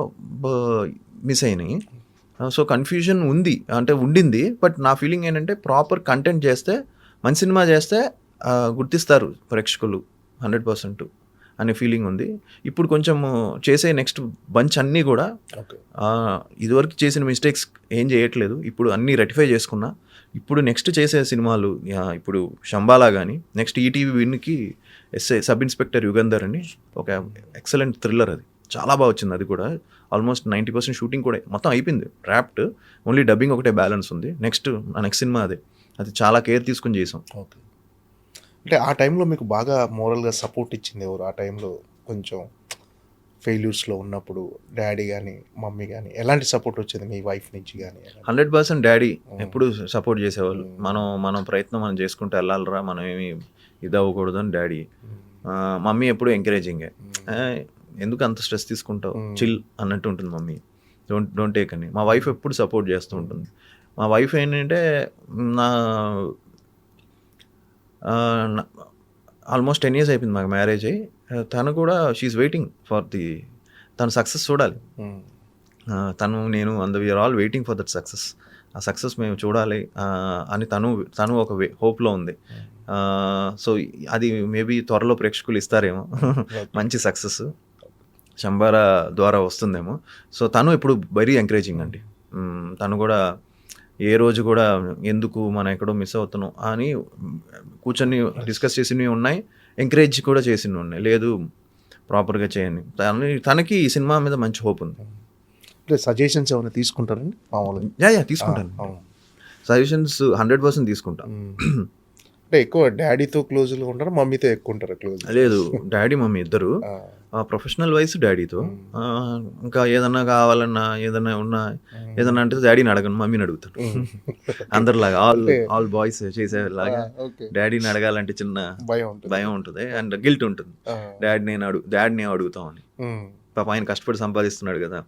మిస్ అయినాయి. సో కన్ఫ్యూజన్ ఉంది, అంటే ఉండింది. బట్ నా ఫీలింగ్ ఏంటంటే ప్రాపర్ కంటెంట్ చేస్తే, మంచి సినిమా చేస్తే గుర్తిస్తారు ప్రేక్షకులు 100% అనే ఫీలింగ్ ఉంది. ఇప్పుడు కొంచెం చేసే నెక్స్ట్ బంచ్ అన్నీ కూడా ఇదివరకు చేసిన మిస్టేక్స్ ఏం చేయట్లేదు, ఇప్పుడు అన్నీ రెక్టిఫై చేసుకున్నా. ఇప్పుడు నెక్స్ట్ చేసే సినిమాలు, ఇప్పుడు శంబాలా కానీ, నెక్స్ట్ ఈటీవీ విన్కి సబ్ ఇన్స్పెక్టర్ యుగంధర్ అని ఒక ఎక్సలెంట్ థ్రిల్లర్, అది చాలా బాగా వచ్చింది. అది కూడా ఆల్మోస్ట్ 90% షూటింగ్ కూడా మొత్తం అయిపోయింది, ర్యాప్డ్, ఓన్లీ డబ్బింగ్ ఒకటే బ్యాలెన్స్ ఉంది. నెక్స్ట్ సినిమా అది చాలా కేర్ తీసుకుని చేసాం. ఓకే. అంటే ఆ టైంలో మీకు బాగా మోరల్గా సపోర్ట్ ఇచ్చింది ఎవరు? ఆ టైంలో కొంచెం ఫెయిల్యూర్స్లో ఉన్నప్పుడు డాడీ కానీ మమ్మీ కానీ ఎలాంటి సపోర్ట్ వచ్చింది మీ వైఫ్ నుంచి కానీ? 100% డాడీ ఎప్పుడు సపోర్ట్ చేసేవాళ్ళు. మనం ప్రయత్నం మనం చేసుకుంటూ వెళ్ళాలరా, మనం ఏమి ఇది అవ్వకూడదు అని డాడీ. మమ్మీ ఎప్పుడు ఎంకరేజింగే, ఎందుకు అంత స్ట్రెస్ తీసుకుంటావు, చిల్ అన్నట్టు ఉంటుంది మమ్మీ, డోంట్ టేక్ అని. మా వైఫ్ ఎప్పుడు సపోర్ట్ చేస్తూ ఉంటుంది. మా వైఫ్ ఏంటంటే ఆల్మోస్ట్ 10 years అయిపోయింది మాకు మ్యారేజ్ అయ్యి. తను కూడా షీఈస్ వెయిటింగ్ ఫర్ తన సక్సెస్ చూడాలి. నేను we are all waiting for that success. ఆ సక్సెస్ మేము చూడాలి అని తను ఒక హోప్లో ఉంది. సో అది మేబీ త్వరలో ప్రేక్షకులు ఇస్తారేమో మంచి సక్సెస్ శంబారా ద్వారా వస్తుందేమో. సో తను ఇప్పుడు వెరీ ఎంకరేజింగ్ అండి. తను కూడా ఏ రోజు కూడా ఎందుకు మనం ఎక్కడో మిస్ అవుతున్నాం అని కూర్చొని డిస్కస్ చేసినవి ఉన్నాయి, ఎంకరేజ్ కూడా చేసినవి ఉన్నాయి. లేదు ప్రాపర్గా చేయండి. తనకి ఈ సినిమా మీద మంచి హోప్ ఉంది. అంటే సజెషన్స్ ఏమైనా తీసుకుంటారండి మామూలుగా? యా తీసుకుంటాను, సజెషన్స్ 100% తీసుకుంటాను. అంటే ఎక్కువ డాడీతో క్లోజ్గా ఉంటారు, మమ్మీతో ఎక్కువ ఉంటారు క్లోజ్? లేదు, డాడీ మమ్మీ ఇద్దరు. ప్రొఫెషనల్ వైస్ డాడీతో. ఇంకా ఏదన్నా కావాలన్నా, ఏదన్నా ఉన్నా, ఏదన్నా అంటే డాడీని అడగను, మమ్మీని అడుగుతాను. అందరిలాగా ఆల్ బాయ్స్ చేసేలాగా డాడీని అడగాలంటే చిన్న భయం ఉంటుంది అండ్ గిల్ట్ ఉంటుంది. డాడీని అడుగుతామని. పాప ఆయన కష్టపడి సంపాదిస్తున్నాడు కదా,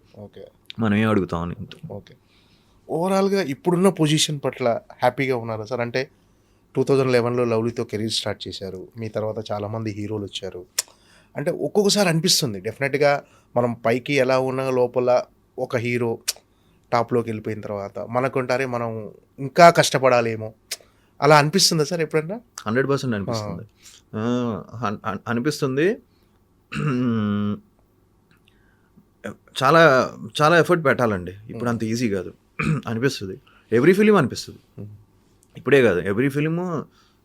మనం ఏం అడుగుతామని. ఓకే. ఓవరాల్గా ఇప్పుడున్న పొజిషన్ పట్ల హ్యాపీగా ఉన్నారా సార్? అంటే 2011లో లవ్లీతో కెరీర్ స్టార్ట్ చేశారు, మీ తర్వాత చాలామంది హీరోలు వచ్చారు. అంటే ఒక్కొక్కసారి అనిపిస్తుంది డెఫినెట్గా మనం పైకి ఎలా ఉన్నా లోపల ఒక హీరో టాప్లోకి వెళ్ళిపోయిన తర్వాత మనకుంటారే మనం ఇంకా కష్టపడాలేమో, అలా అనిపిస్తుందా సార్ ఎప్పుడన్నా? 100% అనిపిస్తుంది. చాలా చాలా ఎఫర్ట్ పెట్టాలండి, ఇప్పుడు అంత ఈజీ కాదు అనిపిస్తుంది. ఎవ్రీ ఫిలిం అనిపిస్తుంది, ఇప్పుడే కాదు, ఎవ్రీ ఫిలిము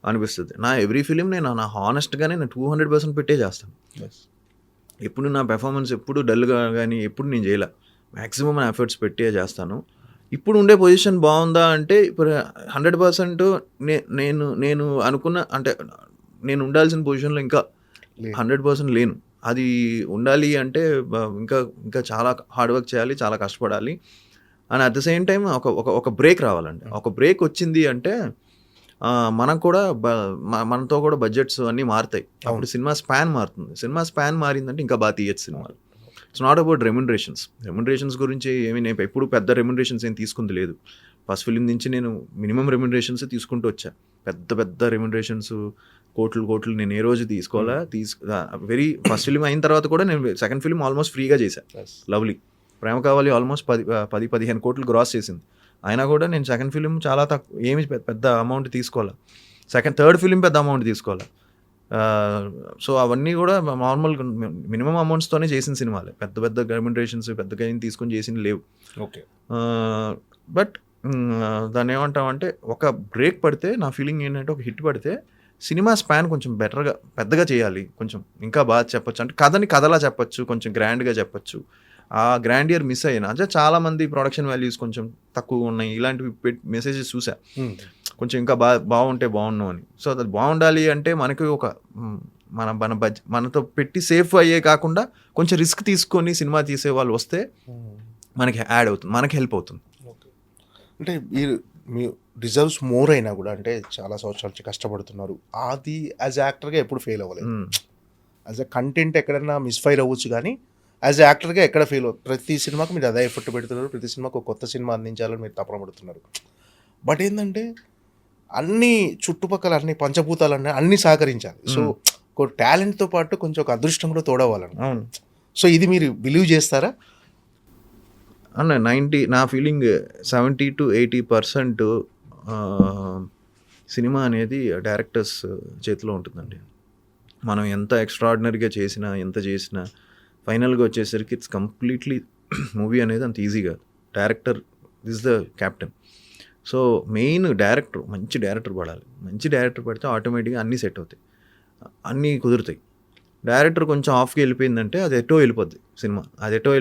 అనిపిస్తుంది. ఎవ్రీ ఫిలిం నేను హానెస్ట్గానే నేను 200% పెట్టే చేస్తాను. ఎప్పుడు నా పెర్ఫార్మెన్స్ ఎప్పుడు డల్గా కానీ ఎప్పుడు నేను చేయలే, మ్యాక్సిమం నా ఎఫర్ట్స్ పెట్టే చేస్తాను. ఇప్పుడు ఉండే పొజిషన్ బాగుందా అంటే ఇప్పుడు 100% నేను అనుకున్న, అంటే నేను ఉండాల్సిన పొజిషన్లో ఇంకా 100% లేను. అది ఉండాలి అంటే ఇంకా చాలా హార్డ్ వర్క్ చేయాలి, చాలా కష్టపడాలి. And at the same time ఒక బ్రేక్ రావాలండి. ఒక బ్రేక్ వచ్చింది అంటే మనం కూడా మనతో కూడా బడ్జెట్స్ అన్నీ మారుతాయి. అప్పుడు సినిమా స్పాన్ మారుతుంది. సినిమా స్పాన్ మారిందంటే ఇంకా బాగా తీయచ్చు సినిమాలు. ఇట్స్ నాట్ అబౌట్ రెమ్యునరేషన్స్ గురించి నేను ఎప్పుడు పెద్ద రెమ్యునరేషన్స్ ఏం తీసుకుంది లేదు. ఫస్ట్ ఫిలిం నుంచి నేను మినిమం రెమ్యునరేషన్స్ తీసుకుంటూ వచ్చా. పెద్ద రెమ్యునరేషన్స్ కోట్లు నేను ఏ రోజు తీసుకోవాలా. వెరీ ఫస్ట్ ఫిలిం అయిన తర్వాత కూడా నేను సెకండ్ ఫిలిం ఆల్మోస్ట్ ఫ్రీగా చేశాను. లవ్లీ ప్రేమ కావాలి ఆల్మోస్ట్ 10-15 కోట్లు గ్రాస్ చేసింది. అయినా కూడా నేను సెకండ్ ఫిలిం చాలా తక్కువ, ఏమి పెద్ద అమౌంట్ తీసుకోవాలి. థర్డ్ ఫిలిం పెద్ద అమౌంట్ తీసుకోవాలి. సో అవన్నీ కూడా నార్మల్ మినిమం అమౌంట్స్తోనే చేసిన సినిమాలే. పెద్ద రెమ్యునరేషన్స్ పెద్దగా ఏం తీసుకొని చేసిన లేవు. ఓకే. బట్ దాన్ని ఏమంటామంటే ఒక బ్రేక్ పడితే నా ఫీలింగ్ ఏంటంటే ఒక హిట్ పడితే సినిమా స్పాన్ కొంచెం బెటర్గా పెద్దగా చేయాలి, కొంచెం ఇంకా బాగా చెప్పొచ్చు, అంటే కథని కథలా చెప్పొచ్చు, కొంచెం గ్రాండ్గా చెప్పొచ్చు. ఆ గ్రాండియర్ మిస్ అయినా అంటే చాలామంది ప్రొడక్షన్ వాల్యూస్ కొంచెం తక్కువ ఉన్నాయి ఇలాంటివి మెసేజెస్ చూసా, కొంచెం ఇంకా బాగుంటే బాగున్నాం అని. సో అది బాగుండాలి అంటే మనకి ఒక మన మనతో పెట్టి సేఫ్ అయ్యే కాకుండా కొంచెం రిస్క్ తీసుకొని సినిమా తీసే వాళ్ళు వస్తే మనకి యాడ్ అవుతుంది, మనకి హెల్ప్ అవుతుంది. అంటే మీ డిజర్వ్స్ మోర్ అయినా కూడా అంటే చాలా సంవత్సరాల నుంచి కష్టపడుతున్నారు, అది యాజ్ యాక్టర్గా ఎప్పుడు ఫెయిల్ అవ్వలేదు. యాజ్ అ కంటెంట్ ఎక్కడన్నా మిస్ఫైర్ అవ్వచ్చు కానీ యాజ్ యాక్టర్గా ఎక్కడ ఫెయిల్ అవ్వదు. ప్రతి సినిమాకి మీరు అదే ఎఫర్ట్ పెడుతున్నారు, ప్రతి సినిమాకి ఒక కొత్త సినిమా అందించాలని మీరు తపన పడుతున్నారు. బట్ ఏంటంటే అన్ని చుట్టుపక్కల అన్ని పంచభూతాలన్నీ అన్నీ సహకరించాలి. సో ఒక టాలెంట్తో పాటు కొంచెం ఒక అదృష్టం కూడా తోడవ్వాలని. అవును. సో ఇది మీరు బిలీవ్ చేస్తారా? అన్న నా ఫీలింగ్ 70-80% సినిమా అనేది డైరెక్టర్స్ చేతిలో ఉంటుందండి. మనం ఎంత ఎక్స్ట్రాడినరీగా చేసినా ఎంత చేసినా ఫైనల్గా వచ్చేసరికి ఇట్స్ కంప్లీట్లీ మూవీ అనేది అంత ఈజీగా, director is the captain. So main director, మంచి డైరెక్టర్ పడాలి. మంచి డైరెక్టర్ పడితే ఆటోమేటిక్గా అన్నీ సెట్ అవుతాయి, అన్నీ కుదురుతాయి. డైరెక్టర్ కొంచెం ఆఫ్కి వెళ్ళిపోయిందంటే అది ఎటో వెళ్ళిపోద్ది సినిమా, అది ఎటో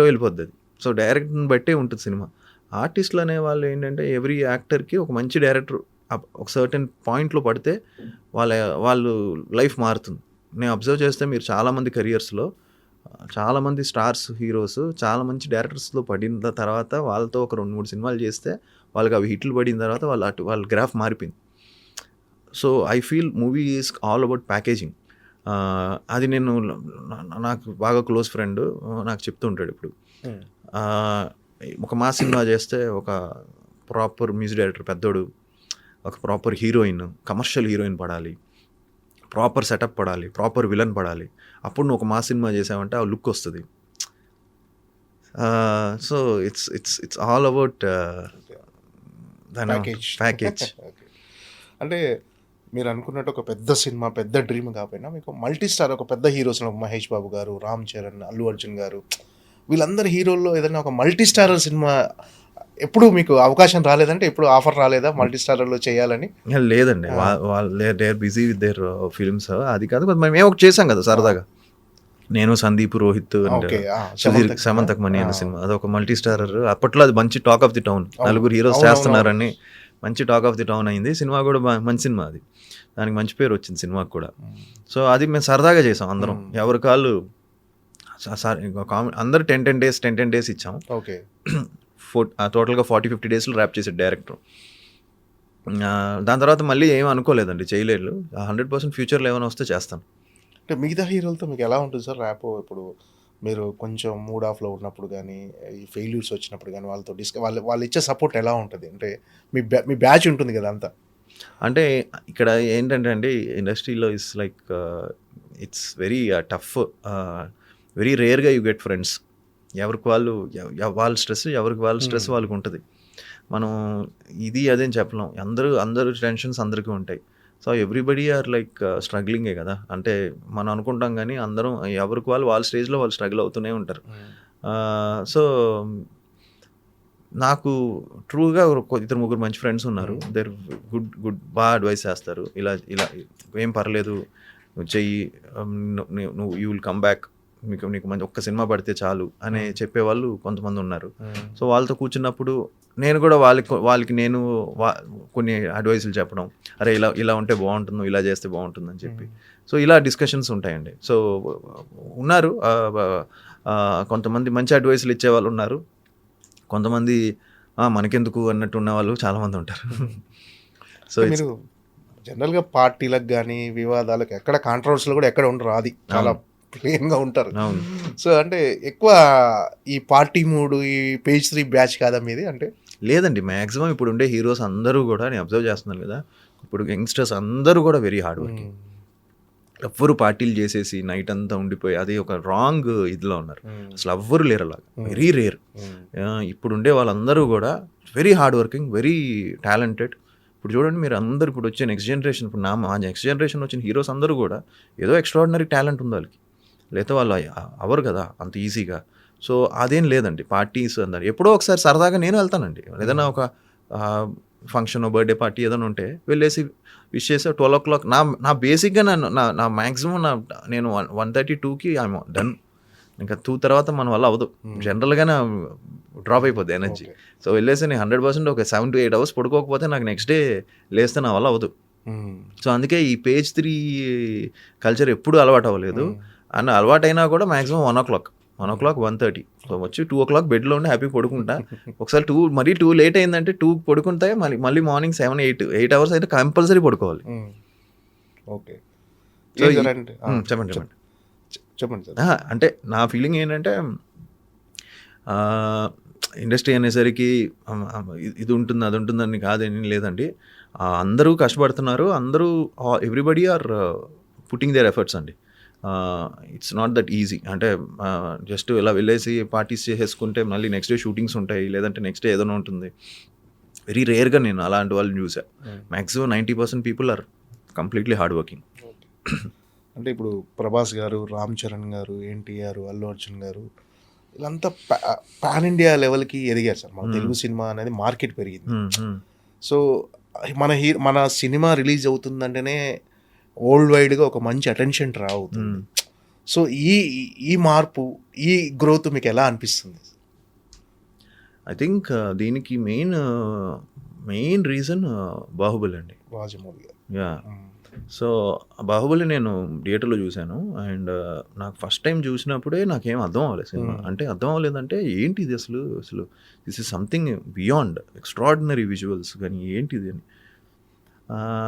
వెళ్ళిపోద్ది అది. సో డైరెక్టర్ని బట్టే ఉంటుంది సినిమా. ఆర్టిస్టులు అనే వాళ్ళు ఏంటంటే ఎవ్రీ యాక్టర్కి ఒక మంచి డైరెక్టర్ ఒక సర్టెన్ పాయింట్లో పడితే వాళ్ళు లైఫ్ మారుతుంది. నేను అబ్జర్వ్ చేస్తే మీరు చాలామంది కెరియర్స్లో చాలామంది స్టార్స్ హీరోస్ చాలా మంచి డైరెక్టర్స్లో పడిన తర్వాత వాళ్ళతో ఒక 2-3 సినిమాలు చేస్తే వాళ్ళకి అవి హిట్లు పడిన తర్వాత వాళ్ళ గ్రాఫ్ మారిపోయింది. So I feel movie is all about packaging. అది నేను నాకు బాగా క్లోజ్ ఫ్రెండ్ నాకు చెప్తూ ఉంటాడు ఇప్పుడు, ఒక మాస్ సినిమా చేస్తే ఒక ప్రాపర్ మ్యూజిక్ డైరెక్టర్ పెద్దోడు, ఒక ప్రాపర్ హీరోయిన్, కమర్షియల్ హీరోయిన్ పడాలి, ప్రాపర్ సెటప్ పడాలి, ప్రాపర్ విలన్ పడాలి, అప్పుడు నువ్వు ఒక మాస్ సినిమా చేసావంటే ఆ లుక్ వస్తుంది. So it's all about package. అంటే మీరు అనుకున్నట్టు ఒక పెద్ద సినిమా, పెద్ద డ్రీమ్ కాకపోయినా మీకు మల్టీ స్టార్ ఒక పెద్ద హీరోస్, మహేష్ బాబు గారు, రామ్ చరణ్, అల్లు అర్జున్ గారు, వీళ్ళందరి హీరోల్లో ఏదైనా ఒక మల్టీ స్టారర్ సినిమా ఎప్పుడు మీకు అవకాశం రాలేదంటే, ఎప్పుడు ఆఫర్ రాలేదా మల్టీ స్టారర్లో చేయాలని? లేదండి, వాళ్ళు they are busy with their films. అది కాదు, మేము ఒకటి చేసాం కదా సరదాగా, నేను సందీప్, రోహిత్ అండ్ సుధీర్, సమంతక్ మణి అనే సినిమా. అదొక మల్టీ స్టారర్. అప్పట్లో అది మంచి talk of the town, 4 heroes చేస్తున్నారని మంచి టాక్ ఆఫ్ ది టౌన్ అయింది. సినిమా కూడా మంచి సినిమా, అది దానికి మంచి పేరు వచ్చింది సినిమాకి కూడా. సో అది మేము సరదాగా చేసాం అందరం, ఎవరి కాళ్ళు అందరు 10 days ఇచ్చాం. ఓకే, టోటల్గా 40-50 daysలో ర్యాప్ చేసాడు డైరెక్టర్. దాని తర్వాత మళ్ళీ ఏం అనుకోలేదండి, చేయలేదు. 100% ఫ్యూచర్లో ఏమైనా వస్తే చేస్తాను. అంటే మిగతా హీరోలతో మీకు ఎలా ఉంటుంది సార్ ర్యాప్? ఇప్పుడు మీరు కొంచెం మూడ్ ఆఫ్లో ఉన్నప్పుడు కానీ, ఈ ఫెయిల్యూర్స్ వచ్చినప్పుడు కానీ వాళ్ళతో వాళ్ళు ఇచ్చే సపోర్ట్ ఎలా ఉంటుంది? అంటే మీ బ్యాచ్ ఉంటుంది కదా అంతా. అంటే ఇక్కడ ఏంటంటే అండి, ఇండస్ట్రీలో it's like it's very tough, very రేర్గా యూ గెట్ ఫ్రెండ్స్. ఎవరికి వాళ్ళ స్ట్రెస్ వాళ్ళకి ఉంటుంది. మనం ఇది అదేం చెప్పలేం, అందరూ టెన్షన్స్ అందరికీ ఉంటాయి. సో ఎవ్రీబడి ఆర్ లైక్ స్ట్రగ్లింగే కదా. అంటే మనం అనుకుంటాం కానీ అందరం ఎవరికి వాళ్ళ స్టేజ్లో వాళ్ళు స్ట్రగుల్ అవుతూనే ఉంటారు. సో నాకు ట్రూగా 2-3 మంచి ఫ్రెండ్స్ ఉన్నారు. దేర్ గుడ్ బాగా అడ్వైస్ చేస్తారు, ఇలా ఏం పర్లేదు నువ్వు చెయ్యి, నువ్వు యూ విల్ కమ్ బ్యాక్, నీకు మంచి ఒక్క సినిమా పడితే చాలు అని చెప్పేవాళ్ళు కొంతమంది ఉన్నారు. సో వాళ్ళతో కూర్చున్నప్పుడు నేను కూడా వాళ్ళకి నేను కొన్ని అడ్వైసులు చెప్పడం, అరే ఇలా ఉంటే బాగుంటుంది, ఇలా చేస్తే బాగుంటుంది అని చెప్పి. సో ఇలా డిస్కషన్స్ ఉంటాయండి. సో ఉన్నారు కొంతమంది మంచి అడ్వైసులు ఇచ్చేవాళ్ళు ఉన్నారు, కొంతమంది మనకెందుకు అన్నట్టు ఉన్న వాళ్ళు చాలామంది ఉంటారు. సో మీరు జనరల్గా పార్టీలకు కానీ వివాదాలకు ఎక్కడ కాంట్రవర్సీలు కూడా ఎక్కడ ఉండరు, అది చాలా ప్లెయిన్గా ఉంటారు. సో అంటే ఎక్కువ ఈ పార్టీ మూడు, ఈ పేజ్ 3 బ్యాచ్ కాదా మీది? అంటే లేదండి, మ్యాక్సిమం ఇప్పుడు ఉండే హీరోస్ అందరూ కూడా నేను అబ్జర్వ్ చేస్తున్నాను కదా, ఇప్పుడు యంగ్స్టర్స్ అందరూ కూడా వెరీ హార్డ్ వర్కింగ్. ఎవ్వరు పార్టీలు చేసేసి నైట్ అంతా ఉండిపోయి అది ఒక రాంగ్ ఇదిలో ఉన్నారు. అసలు ఎవ్వరు లేరు అలాగా, వెరీ రేర్. ఇప్పుడు ఉండే వాళ్ళందరూ కూడా very hard working, very talented. ఇప్పుడు చూడండి మీరు అందరూ ఇప్పుడు వచ్చే నెక్స్ట్ జనరేషన్, ఇప్పుడు మా నెక్స్ట్ జనరేషన్ వచ్చిన హీరోస్ అందరూ కూడా ఏదో ఎక్స్ట్రాడినరీ టాలెంట్ ఉంది వాళ్ళకి, లేకపోతే వాళ్ళు అవరు కదా అంత ఈజీగా. సో అదేం లేదండి పార్టీస్ అందరు ఎప్పుడో ఒకసారి సరదాగా నేను వెళ్తానండి ఏదైనా ఒక ఫంక్షన్ బర్త్డే పార్టీ ఏదైనా ఉంటే వెళ్ళేసి విష్ చేసి 12 o'clock నా బేసిక్గా నా మ్యాక్సిమం నేను 1:32కి ఐఎమ్ డన్. ఇంకా 2 తర్వాత మన వల్ల అవ్వదు జనరల్గానే డ్రాప్ అయిపోద్ది ఎనర్జీ. సో వెళ్ళేసి నేను 100% ఒక 7 to 8 hours పడుకోకపోతే నాకు నెక్స్ట్ డే లేస్తే నా వల్ల అవ్వదు. సో అందుకే ఈ page 3 కల్చర్ ఎప్పుడు అలవాటు అవ్వలేదు. అండ్ అలవాటు అయినా కూడా మ్యాక్సిమం 1 o'clock 1:30. సో వచ్చి 2 o'clock బెడ్లో ఉండి హ్యాపీ పడుకుంటా. ఒకసారి మరీ 2 లేట్ అయిందంటే 2 పడుకుంటే మళ్ళీ మార్నింగ్ 7, 8 hours అయితే కంపల్సరీ పడుకోవాలి. ఓకే సో చెప్పండి సార్. అంటే నా ఫీలింగ్ ఏంటంటే ఇండస్ట్రీ అనేసరికి ఇది ఉంటుంది అది ఉంటుందని కాదని లేదండి. అందరూ కష్టపడుతున్నారు, అందరూ everybody are putting their efforts అండి. It's not that easy. అంటే జస్ట్ ఇలా వెళ్ళేసి పార్టీస్ చేసేసుకుంటే మళ్ళీ నెక్స్ట్ డే షూటింగ్స్ ఉంటాయి, లేదంటే నెక్స్ట్ డే ఏదైనా ఉంటుంది. వెరీ రేర్గా నేను అలాంటి వాళ్ళని చూసా. Maximum 90% people are completely hard working. అంటే ఇప్పుడు ప్రభాస్ గారు, రామ్ చరణ్ గారు, ఎన్టీఆర్, అల్లు అర్జున్ గారు వీళ్ళంతా పాన్ ఇండియా లెవెల్కి ఎదిగారు సార్. మన తెలుగు సినిమా అనేది మార్కెట్ పెరిగింది. సో మన సినిమా రిలీజ్ అవుతుందంటేనే వరల్డ్ వైడ్గా ఒక మంచి అటెన్షన్ రావుతుంది. సో ఈ మార్పు, ఈ గ్రోత్ మీకు ఎలా అనిపిస్తుంది? ఐ థింక్ దీనికి మెయిన్ రీజన్ బాహుబలి అండి, రాజమౌళి గారు. యా. సో బాహుబలి నేను థియేటర్లో చూశాను. అండ్ నాకు ఫస్ట్ టైం చూసినప్పుడే నాకేం అర్థం అవ్వలేదు సినిమా. అంటే అర్థం అవ్వలేదంటే ఏంటి ఇది అసలు this is something beyond extraordinary visuals కానీ ఏంటిది అని.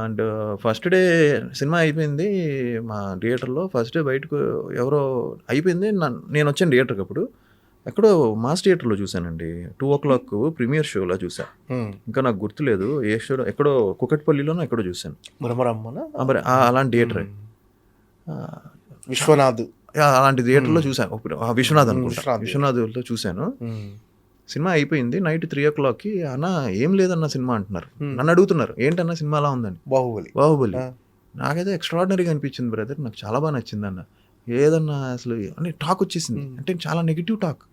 అండ్ ఫస్ట్ డే సినిమా అయిపోయింది మా థియేటర్లో. ఫస్ట్ డే బయటకు ఎవరో అయిపోయింది, నేను వచ్చాను థియేటర్కి. అప్పుడు ఎక్కడో మాస్ థియేటర్లో చూశానండి, 2 o'clock ప్రీమియర్ షోలో చూసా. ఇంకా నాకు గుర్తులేదు ఏ షో, ఎక్కడో కుకట్పల్లిలోనో ఎక్కడో చూశాను. అలాంటి థియేటర్ విశ్వనాథ్, అలాంటి థియేటర్లో చూశాను. విశ్వనాథ్ అనుకుంటా, విశ్వనాథ్లో చూశాను. సినిమా అయిపోయింది నైట్ 3 o'clockకి. అన్న ఏం లేదన్న సినిమా అంటున్నారు, నన్ను అడుగుతున్నారు ఏంటన్నా సినిమా అలా ఉందని. బాహుబలి నాకైతే ఎక్స్ట్రాడినరీగా అనిపించింది బ్రదర్, నాకు చాలా బాగా నచ్చింది అన్న. ఏదన్నా అసలు అంటే టాక్ వచ్చేసింది, అంటే చాలా నెగిటివ్ టాక్.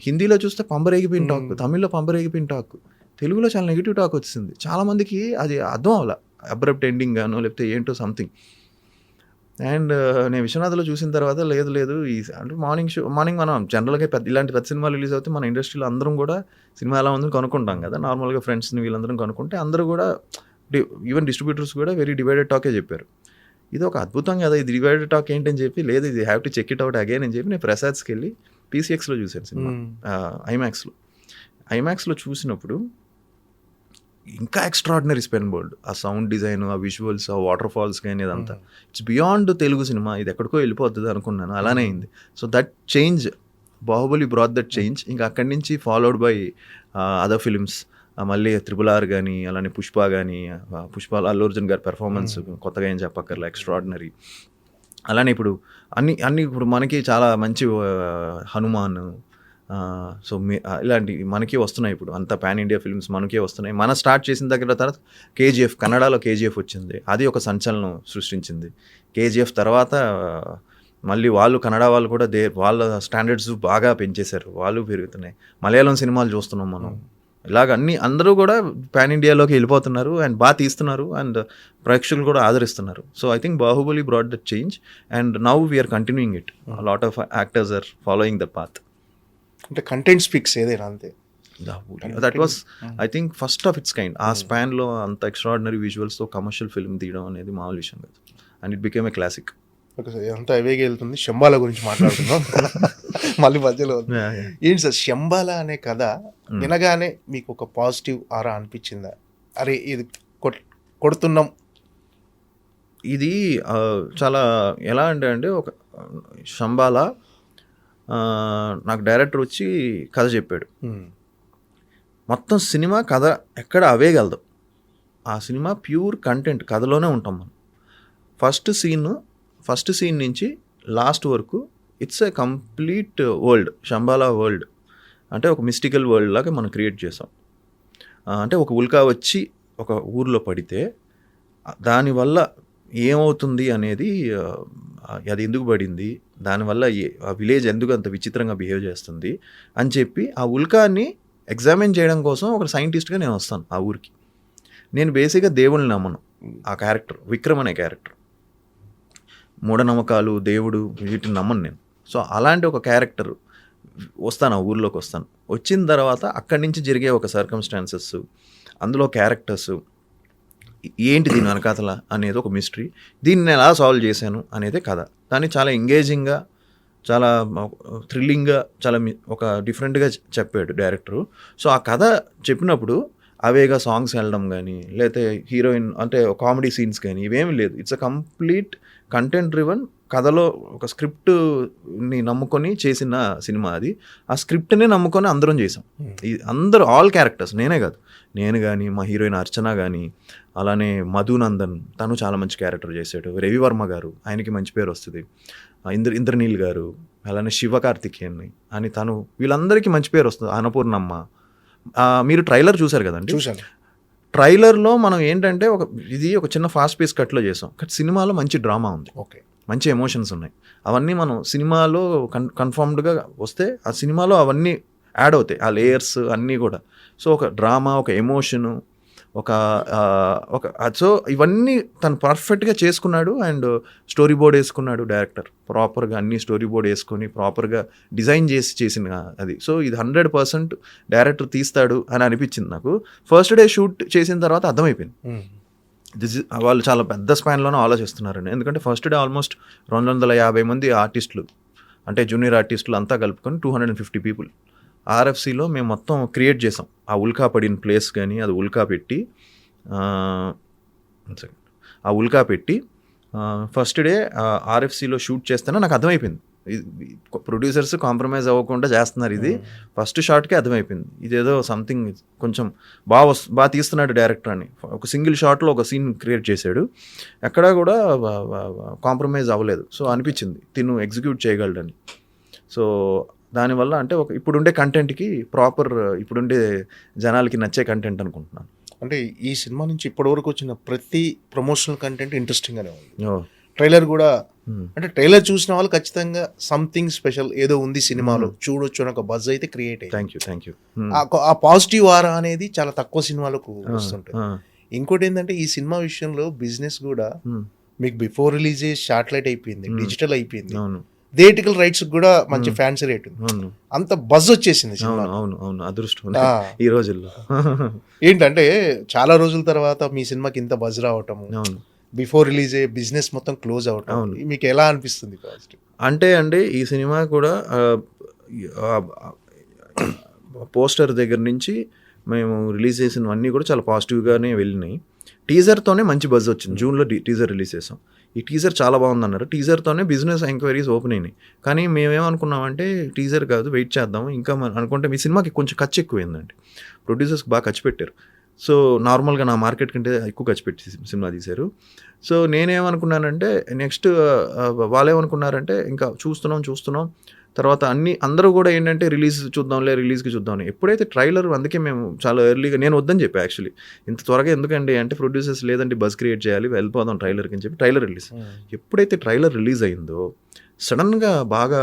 హిందీలో చూస్తే పంబరేగిపోయిన టాక్, తమిళ్లో పంబరేగిపోయిన టాక్, తెలుగులో చాలా నెగిటివ్ టాక్ వచ్చింది. చాలామందికి అది అర్థం అవ్వాల, అబ్రప్ట్ ఎండింగ్ గానో లేకపోతే ఏంటో సంథింగ్. అండ్ నేను విశ్వనాథ్లో చూసిన తర్వాత లేదు అంటే మార్నింగ్ మనం జనరల్గా ఇలాంటి పెద్ద సినిమాలు రిలీజ్ అవుతే మన ఇండస్ట్రీలో అందరం కూడా సినిమా ఎలా ఉందని కనుక్కుంటాం కదా. నార్మల్గా ఫ్రెండ్స్ని వీళ్ళందరం కనుక్కుంటే అందరూ కూడా ఈవెన్ డిస్ట్రిబ్యూటర్స్ కూడా వెరీ డివైడెడ్ టాకే చెప్పారు. ఇది ఒక అద్భుతం కదా, ఇది డివైడెడ్ టాక్ ఏంటని చెప్పి, లేదు ఇది have to check it out again అని చెప్పి నేను ప్రసాద్స్కి వెళ్ళి PCXలో చూశాను సినిమా, ఐమాక్స్లో చూసినప్పుడు ఇంకా ఎక్స్ట్రాడినరీ స్పెన్ బోల్డ్. ఆ సౌండ్ డిజైన్, ఆ విజువల్స్, ఆ వాటర్ ఫాల్స్ కానీ ఇదంతా ఇట్స్ బియాండ్ తెలుగు సినిమా, ఇది ఎక్కడికో వెళ్ళిపోతుంది అనుకున్నాను, అలానే అయింది. So that change, Baahubali brought that change. ఇంకా అక్కడి నుంచి ఫాలోడ్ బై అదర్ ఫిలిమ్స్, మళ్ళీ RRR కానీ, అలానే పుష్ప కానీ, పుష్ప అల్లు అర్జున్ గారి పెర్ఫార్మెన్స్ కొత్తగా ఏం చెప్పక్కర్లే, ఎక్స్ట్రాడినరీ. అలానే ఇప్పుడు అన్ని ఇప్పుడు మనకి చాలా మంచి హనుమాన్, సో ఇలాంటి మనకి వస్తున్నాయి. ఇప్పుడు అంతా పాన్ ఇండియా ఫిల్మ్స్ మనకే వస్తున్నాయి. మనం స్టార్ట్ చేసిన దగ్గర తర్వాత KGF, కన్నడలో KGF వచ్చింది, అది ఒక సంచలనం సృష్టించింది. KGF తర్వాత మళ్ళీ వాళ్ళు కన్నడ వాళ్ళు కూడా వాళ్ళ స్టాండర్డ్స్ బాగా పెంచేశారు, వాళ్ళు పెరుగుతున్నాయి. మలయాళం సినిమాలు చూస్తున్నాం మనం. ఇలాగ అందరూ కూడా పాన్ ఇండియాలోకి వెళ్ళిపోతున్నారు అండ్ బాగా తీస్తున్నారు అండ్ ప్రేక్షకులు కూడా ఆదరిస్తున్నారు. So I think Baahubali brought that change and now we are continuing it. Lot of actors are following the path. అంటే కంటెంట్ స్పీక్స్ ఏదైనా అంతే. That was I think first of its kind. ఆ స్పాన్లో అంత ఎక్స్ట్రాడినరీ విజువల్స్తో కమర్షియల్ ఫిల్మ్ తీయడం అనేది మామూలు విషయం కాదు. And it became a classic. Okay sir, అంతా అవేగా వెళ్తుంది. శంబాల గురించి మాట్లాడుతున్నాం మళ్ళీ మధ్యలో. ఏంటి సార్ శంబాల అనే కథ వినగానే మీకు ఒక పాజిటివ్ ఆరా అనిపించిందా? అరే ఇది కొడుతున్నాం. ఇది చాలా ఎలా అంటే ఒక శంబాల నాకు డైరెక్టర్ వచ్చి కథ చెప్పాడు. మొత్తం సినిమా కథ ఎక్కడ అవేగలదు. ఆ సినిమా ప్యూర్ కంటెంట్, కథలోనే ఉంటాం మనం. ఫస్ట్ సీన్ నుంచి లాస్ట్ వరకు it's a complete world, Shambhala world. అంటే ఒక మిస్టికల్ వరల్డ్ లాగా మనం క్రియేట్ చేసాం. అంటే ఒక ఉల్కా వచ్చి ఒక ఊర్లో పడితే దానివల్ల ఏమవుతుంది అనేది అది ఎందుకు పడింది, దానివల్ల ఆ విలేజ్ ఎందుకు అంత విచిత్రంగా బిహేవ్ చేస్తుంది అని చెప్పి ఆ ఉల్కాని ఎగ్జామిన్ చేయడం కోసం ఒక సైంటిస్ట్గా నేను వస్తాను ఆ ఊరికి. నేను బేసిక్గా దేవుళ్ళని నమ్మను. ఆ క్యారెక్టర్ విక్రమ్ అనే క్యారెక్టర్, మూఢనమ్మకాలు, దేవుడు వీటిని నమ్మను నేను. సో అలాంటి ఒక క్యారెక్టర్ వస్తాను, ఆ ఊర్లోకి వస్తాను. వచ్చిన తర్వాత అక్కడి నుంచి జరిగే ఒక సర్కమ్స్టాన్సెస్, అందులో క్యారెక్టర్స్, ఏంటి దీని వెనకాతల అనేది ఒక మిస్టరీ, దీన్ని నేను ఎలా సాల్వ్ చేశాను అనేది కథ. దాన్ని చాలా ఎంగేజింగ్గా, చాలా థ్రిల్లింగ్గా, చాలా ఒక డిఫరెంట్గా చెప్పాడు డైరెక్టరు. సో ఆ కథ చెప్పినప్పుడు అవేగా సాంగ్స్ వెళ్ళడం కానీ, లేకపోతే హీరోయిన్ అంటే కామెడీ సీన్స్ కానీ ఇవేమీ లేదు. It's a complete content driven. కథలో ఒక స్క్రిప్ట్ని నమ్ముకొని చేసిన సినిమా అది. ఆ స్క్రిప్ట్నే నమ్ముకొని అందరం చేసాం. అందరూ ఆల్ క్యారెక్టర్స్, నేనే కాదు, నేను కానీ, మా హీరోయిన్ అర్చన కానీ, అలానే మధునందన్ తను చాలా మంచి క్యారెక్టర్ చేశాడు. రవివర్మ గారు, ఆయనకి మంచి పేరు వస్తుంది. ఇంద్రనీల్ గారు, అలానే శివకార్తికేయన్ అని తను, వీళ్ళందరికీ మంచి పేరు వస్తుంది. అన్నపూర్ణమ్మ. మీరు ట్రైలర్ చూశారు కదండి? చూశాను. ట్రైలర్లో మనం ఏంటంటే ఇది ఒక చిన్న ఫాస్ట్ పేస్ కట్లో చేసాం, బట్ సినిమాలో మంచి డ్రామా ఉంది, ఓకే, మంచి ఎమోషన్స్ ఉన్నాయి. అవన్నీ మనం సినిమాలో కన్ఫర్మ్డ్గా వస్తే ఆ సినిమాలో అవన్నీ యాడ్ అవుతాయి, ఆ లేయర్స్ అన్నీ కూడా. సో ఒక డ్రామా, ఒక ఎమోషను, ఒక సో ఇవన్నీ తను పర్ఫెక్ట్గా చేసుకున్నాడు. అండ్ స్టోరీ బోర్డ్ వేసుకున్నాడు డైరెక్టర్, ప్రాపర్గా అన్ని స్టోరీ బోర్డ్ వేసుకొని ప్రాపర్గా డిజైన్ చేసి చేసిన అది. సో ఇది 100% డైరెక్టర్ తీస్తాడు అని అనిపించింది నాకు. ఫస్ట్ డే షూట్ చేసిన తర్వాత అర్థమైపోయింది వాళ్ళు చాలా పెద్ద స్పాన్లోనే ఆలోచిస్తున్నారని. ఎందుకంటే ఫస్ట్ డే ఆల్మోస్ట్ 250 మంది ఆర్టిస్టులు, అంటే జూనియర్ ఆర్టిస్టులు అంతా కలుపుకొని 250 పీపుల్ ఆర్ఎఫ్సిలో మేము మొత్తం క్రియేట్ చేసాం. ఆ ఉల్కా పడిన ప్లేస్ కానీ, అది ఉల్కా పెట్టి ఫస్ట్ డే ఆర్ఎఫ్సిలో షూట్ చేస్తేనే నాకు అర్థమైపోయింది, ప్రొడ్యూసర్స్ కాంప్రమైజ్ అవ్వకుండా చేస్తున్నారు. ఇది ఫస్ట్ షాట్కే అర్థమైపోయింది, ఇదేదో సంథింగ్ కొంచెం బాగా తీస్తున్నాడు డైరెక్టర్ అని. ఒక సింగిల్ షాట్లో ఒక సీన్ క్రియేట్ చేశాడు, ఎక్కడా కూడా కాంప్రమైజ్ అవ్వలేదు. సో అనిపించింది తిను ఎగ్జిక్యూట్ చేయగలడని. సో దానివల్ల అంటే ఇప్పుడుండే కంటెంట్కి ప్రాపర్, ఇప్పుడుండే జనాలకి నచ్చే కంటెంట్ అనుకుంటున్నాను. అంటే ఈ సినిమా నుంచి ఇప్పటివరకు వచ్చిన ప్రతి ప్రమోషనల్ కంటెంట్ ఇంట్రెస్టింగ్గానే ఉంది. ట్రైలర్ కూడా, అంటే ట్రైలర్ చూసిన వాళ్ళు ఖచ్చితంగా సంథింగ్ స్పెషల్ ఏదో ఉంది సినిమాలో చూడొచ్చు అని ఒక బజ్ అయితే క్రియేట్ అయ్యింది. Thank you. ఆ పాజిటివ్ ఆరా అనేది చాలా తక్కువ సినిమాలకు వస్తుంటుంది. ఇంకోటి ఏంటంటే ఈ సినిమా విషయంలో బిజినెస్ కూడా మీకు బిఫోర్ రిలీజ్ శాటిలైట్ అయిపోయింది, డిజిటల్ అయిపోయింది, థియేటికల్ రైట్స్ కూడా మంచి ఫ్యాన్సీ రేట్ ఉంది, అంత బజ్ వచ్చేసింది సినిమా. అవును, అదృష్టం ఈ రోజుల్లో. ఏంటంటే చాలా రోజుల తర్వాత మీ సినిమాకి ఇంత బజ్ రావటము, బిఫోర్ రిలీజ్ బిజినెస్ మొత్తం క్లోజ్ అవటం, మీకు ఎలా అనిపిస్తుంది? అంటే అండి ఈ సినిమా కూడా పోస్టర్ దగ్గర నుంచి మేము రిలీజ్ చేసినవన్నీ కూడా చాలా పాజిటివ్గానే వెళ్ళినాయి. టీజర్తోనే మంచి బజ్ వచ్చింది. జూన్లో టీజర్ రిలీజ్ చేసాం. ఈ టీజర్ చాలా బాగుందన్నారు. టీజర్తోనే బిజినెస్ ఎంక్వైరీస్ ఓపెన్ అయినాయి. కానీ మేమేమనుకున్నామంటే టీజర్ కాదు, వెయిట్ చేద్దాం ఇంకా అనుకుంటే మీ సినిమాకి కొంచెం ఖర్చు ఎక్కువైందండి. ప్రొడ్యూసర్స్కి బాగా ఖర్చు పెట్టారు. సో నార్మల్గా నా మార్కెట్ కంటే ఎక్కువ ఖర్చు పెట్టి సినిమా తీశారు. సో నేనేమనుకున్నానంటే నెక్స్ట్ వాళ్ళేమనుకున్నారంటే ఇంకా చూస్తున్నాం తర్వాత అందరూ కూడా ఏంటంటే రిలీజ్కి చూద్దాం. ఎప్పుడైతే ట్రైలర్, అందుకే మేము చాలా ఎర్లీగా, నేను వద్దని చెప్పి యాక్చువల్లీ ఇంత త్వరగా ఎందుకండి అంటే ప్రొడ్యూసర్స్ లేదంటే బజ్ క్రియేట్ చేయాలి, వెళ్ళిపోదాం ట్రైలర్కి అని చెప్పి ట్రైలర్ రిలీజ్. ఎప్పుడైతే ట్రైలర్ రిలీజ్ అయిందో సడన్గా బాగా